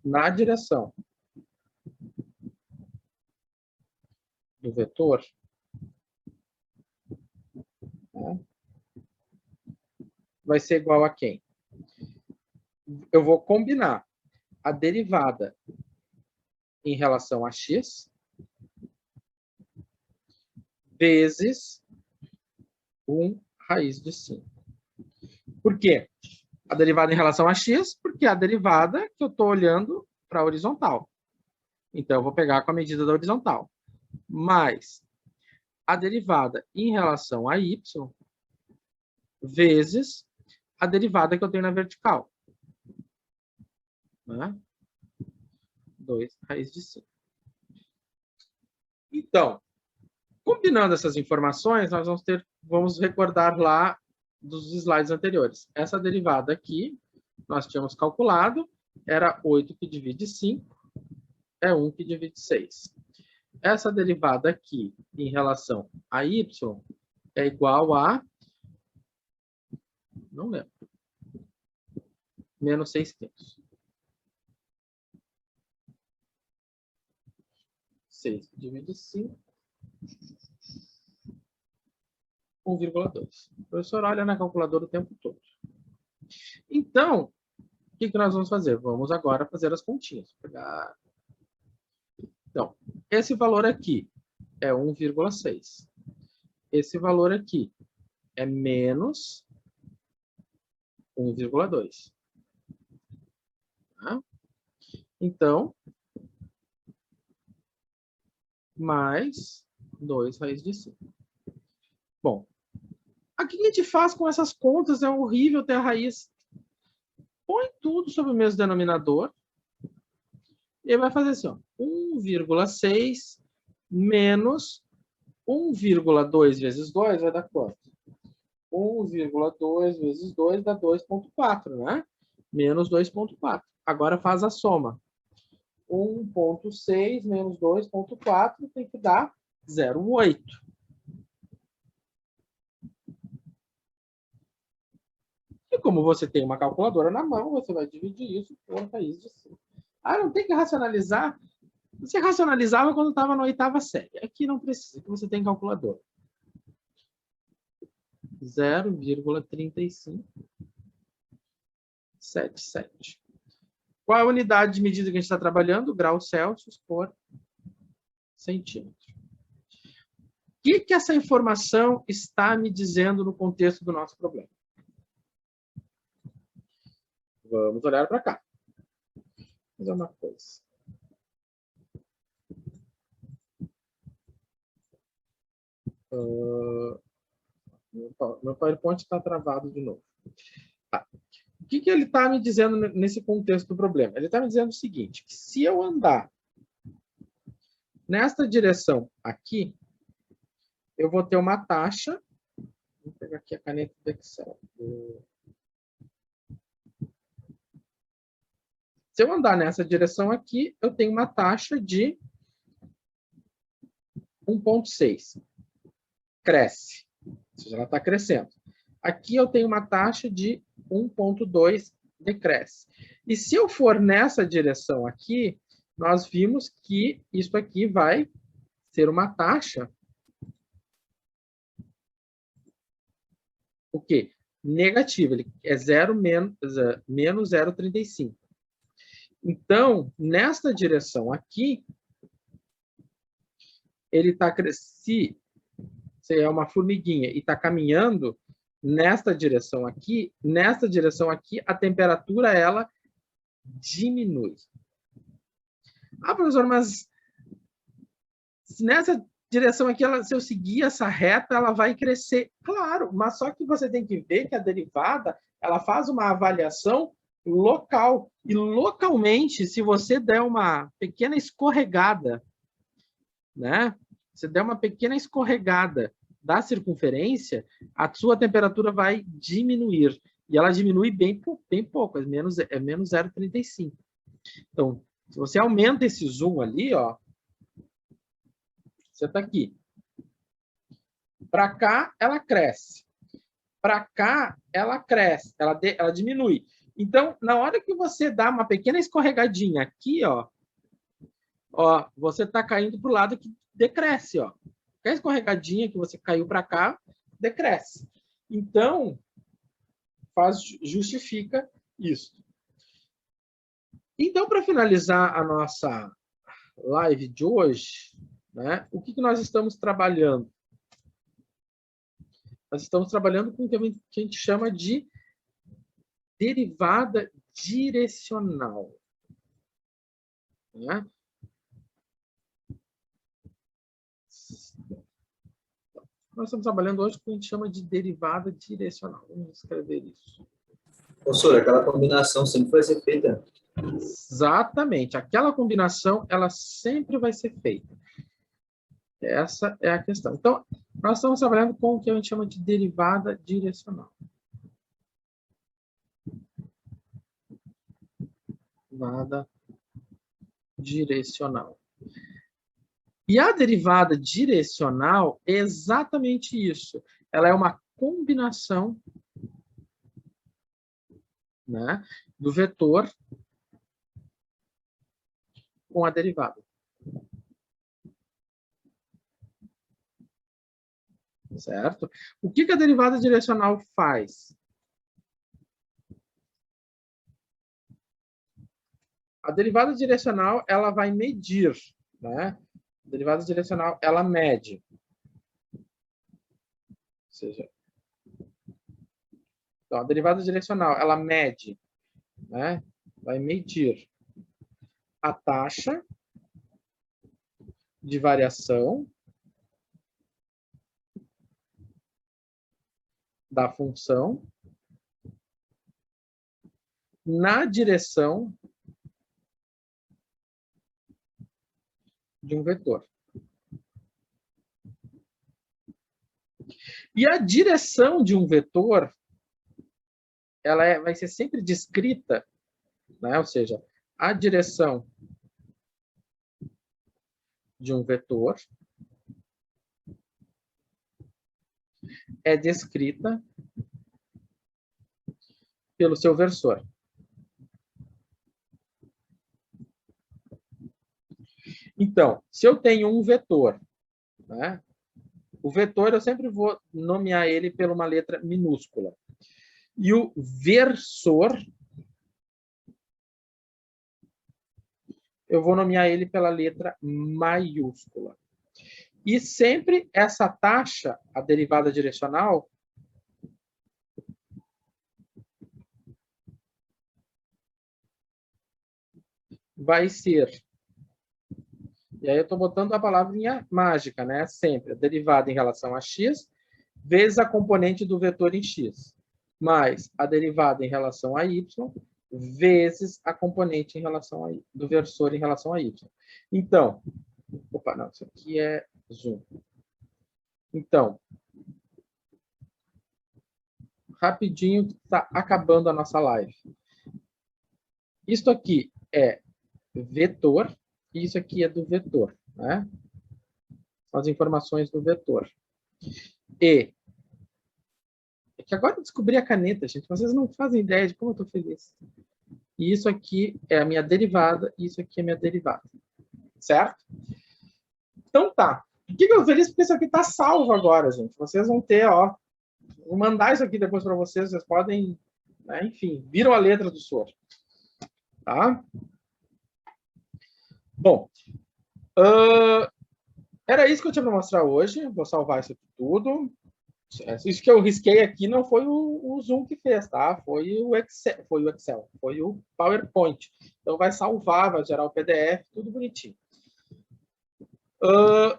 na direção do vetor, né, vai ser igual a quem? Eu vou combinar a derivada em relação a x vezes 1 raiz de 5. Por quê? A derivada em relação a x, porque é a derivada que eu estou olhando para a horizontal. Então, eu vou pegar com a medida da horizontal. Mais a derivada em relação a y vezes a derivada que eu tenho na vertical. Né? 2 raiz de 5. Então, combinando essas informações, nós vamos recordar lá dos slides anteriores. Essa derivada aqui, nós tínhamos calculado, era 8 que divide 5, é 1 que divide 6. Essa derivada aqui, em relação a y, é igual a... não lembro. Menos 6/5. 6 que divide 5. 1,2. O professor olha na calculadora o tempo todo. Então, o que nós vamos fazer? Vamos agora fazer as continhas. Então, esse valor aqui é 1,6. Esse valor aqui é menos 1,2. Tá? Então, mais 2 raiz de 5. Bom, aqui a gente faz com essas contas, é horrível ter a raiz. Põe tudo sobre o mesmo denominador. E vai fazer assim, ó, 1,6 menos 1,2 vezes 2 vai dar quanto? 1,2 vezes 2 dá 2,4, né? Menos 2,4. Agora faz a soma. 1,6 menos 2,4 tem que dar 0,8. E como você tem uma calculadora na mão, você vai dividir isso por raiz de 5. Ah, não tem que racionalizar? Você racionalizava quando estava na 8ª série. Aqui não precisa, que você tem calculadora. 0,3577. Qual é a unidade de medida que a gente está trabalhando? Graus Celsius por centímetro. O que essa informação está me dizendo no contexto do nosso problema? Vamos olhar para cá. Vou fazer uma coisa. Meu PowerPoint está travado de novo. Tá. O que ele está me dizendo nesse contexto do problema? Ele está me dizendo o seguinte, que se eu andar nesta direção aqui, eu vou ter uma taxa. Vou pegar aqui a caneta do Excel. Se eu andar nessa direção aqui, eu tenho uma taxa de 1,6. Cresce. Ou seja, ela está crescendo. Aqui eu tenho uma taxa de 1,2, decresce. E se eu for nessa direção aqui, nós vimos que isso aqui vai ser uma taxa o quê? Negativa. Ele é menos 0,35. Então, nesta direção aqui, ele está crescendo. Se é uma formiguinha e está caminhando nesta direção aqui, a temperatura ela diminui. Ah, professor, mas nessa direção aqui, se eu seguir essa reta, ela vai crescer. Claro, mas só que você tem que ver que a derivada, ela faz uma avaliação local. E localmente, se você der uma pequena escorregada, né? Se der uma pequena escorregada da circunferência, a sua temperatura vai diminuir. E ela diminui bem pouco, é menos 0,35. Então, se você aumenta esse zoom ali, ó, você está aqui. Para cá, ela cresce. Para cá, ela cresce, ela diminui. Então, na hora que você dá uma pequena escorregadinha aqui, ó, você está caindo para o lado que decresce, ó. Qualquer escorregadinha que você caiu para cá, decresce. Então, justifica isso. Então, para finalizar a nossa live de hoje, né, o que nós estamos trabalhando? Nós estamos trabalhando com o que a gente chama de derivada direcional. Né? Nós estamos trabalhando hoje com o que a gente chama de derivada direcional. Vamos escrever isso. Professor, aquela combinação sempre vai ser feita. Exatamente. Aquela combinação, ela sempre vai ser feita. Essa é a questão. Então, nós estamos trabalhando com o que a gente chama de derivada direcional. Derivada direcional. E a derivada direcional é exatamente isso. Ela é uma combinação, né, do vetor com a derivada. Certo? O que a derivada direcional faz? A derivada direcional, ela vai medir, né? A derivada direcional, ela mede. Ou seja, então, a derivada direcional, ela mede, né? Vai medir a taxa de variação da função na direção de um vetor. E a direção de um vetor, ela vai ser sempre descrita, né? Ou seja, a direção de um vetor é descrita pelo seu versor. Então, se eu tenho um vetor, né? O vetor eu sempre vou nomear ele por uma letra minúscula. E o versor, eu vou nomear ele pela letra maiúscula. E sempre essa taxa, a derivada direcional, vai ser... E aí eu estou botando a palavrinha mágica, né? Sempre. A derivada em relação a x vezes a componente do vetor em x, mais a derivada em relação a y vezes a componente em relação a do versor em relação a y. Então, opa, não, isso aqui é zoom. Então, rapidinho, está acabando a nossa live. Isto aqui é vetor, e isso aqui é do vetor, né? As informações do vetor. E é que agora eu descobri a caneta, gente. Vocês não fazem ideia de como eu estou feliz. E isso aqui é a minha derivada, e isso aqui é a minha derivada. Certo? Então tá. Por que eu tô feliz? Porque isso aqui está salvo agora, gente. Vocês vão ter, ó. Vou mandar isso aqui depois para vocês. Vocês podem, né, enfim, viram a letra do soro. Tá? Bom. Era isso que eu tinha para mostrar hoje. Vou salvar isso aqui tudo. Isso que eu risquei aqui não foi o Zoom que fez, tá? Foi o Excel, foi o PowerPoint. Então vai salvar, vai gerar o PDF, tudo bonitinho.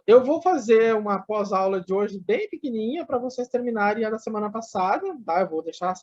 Eu vou fazer uma pós-aula de hoje bem pequenininha para vocês terminarem a da semana passada, tá? Eu vou deixar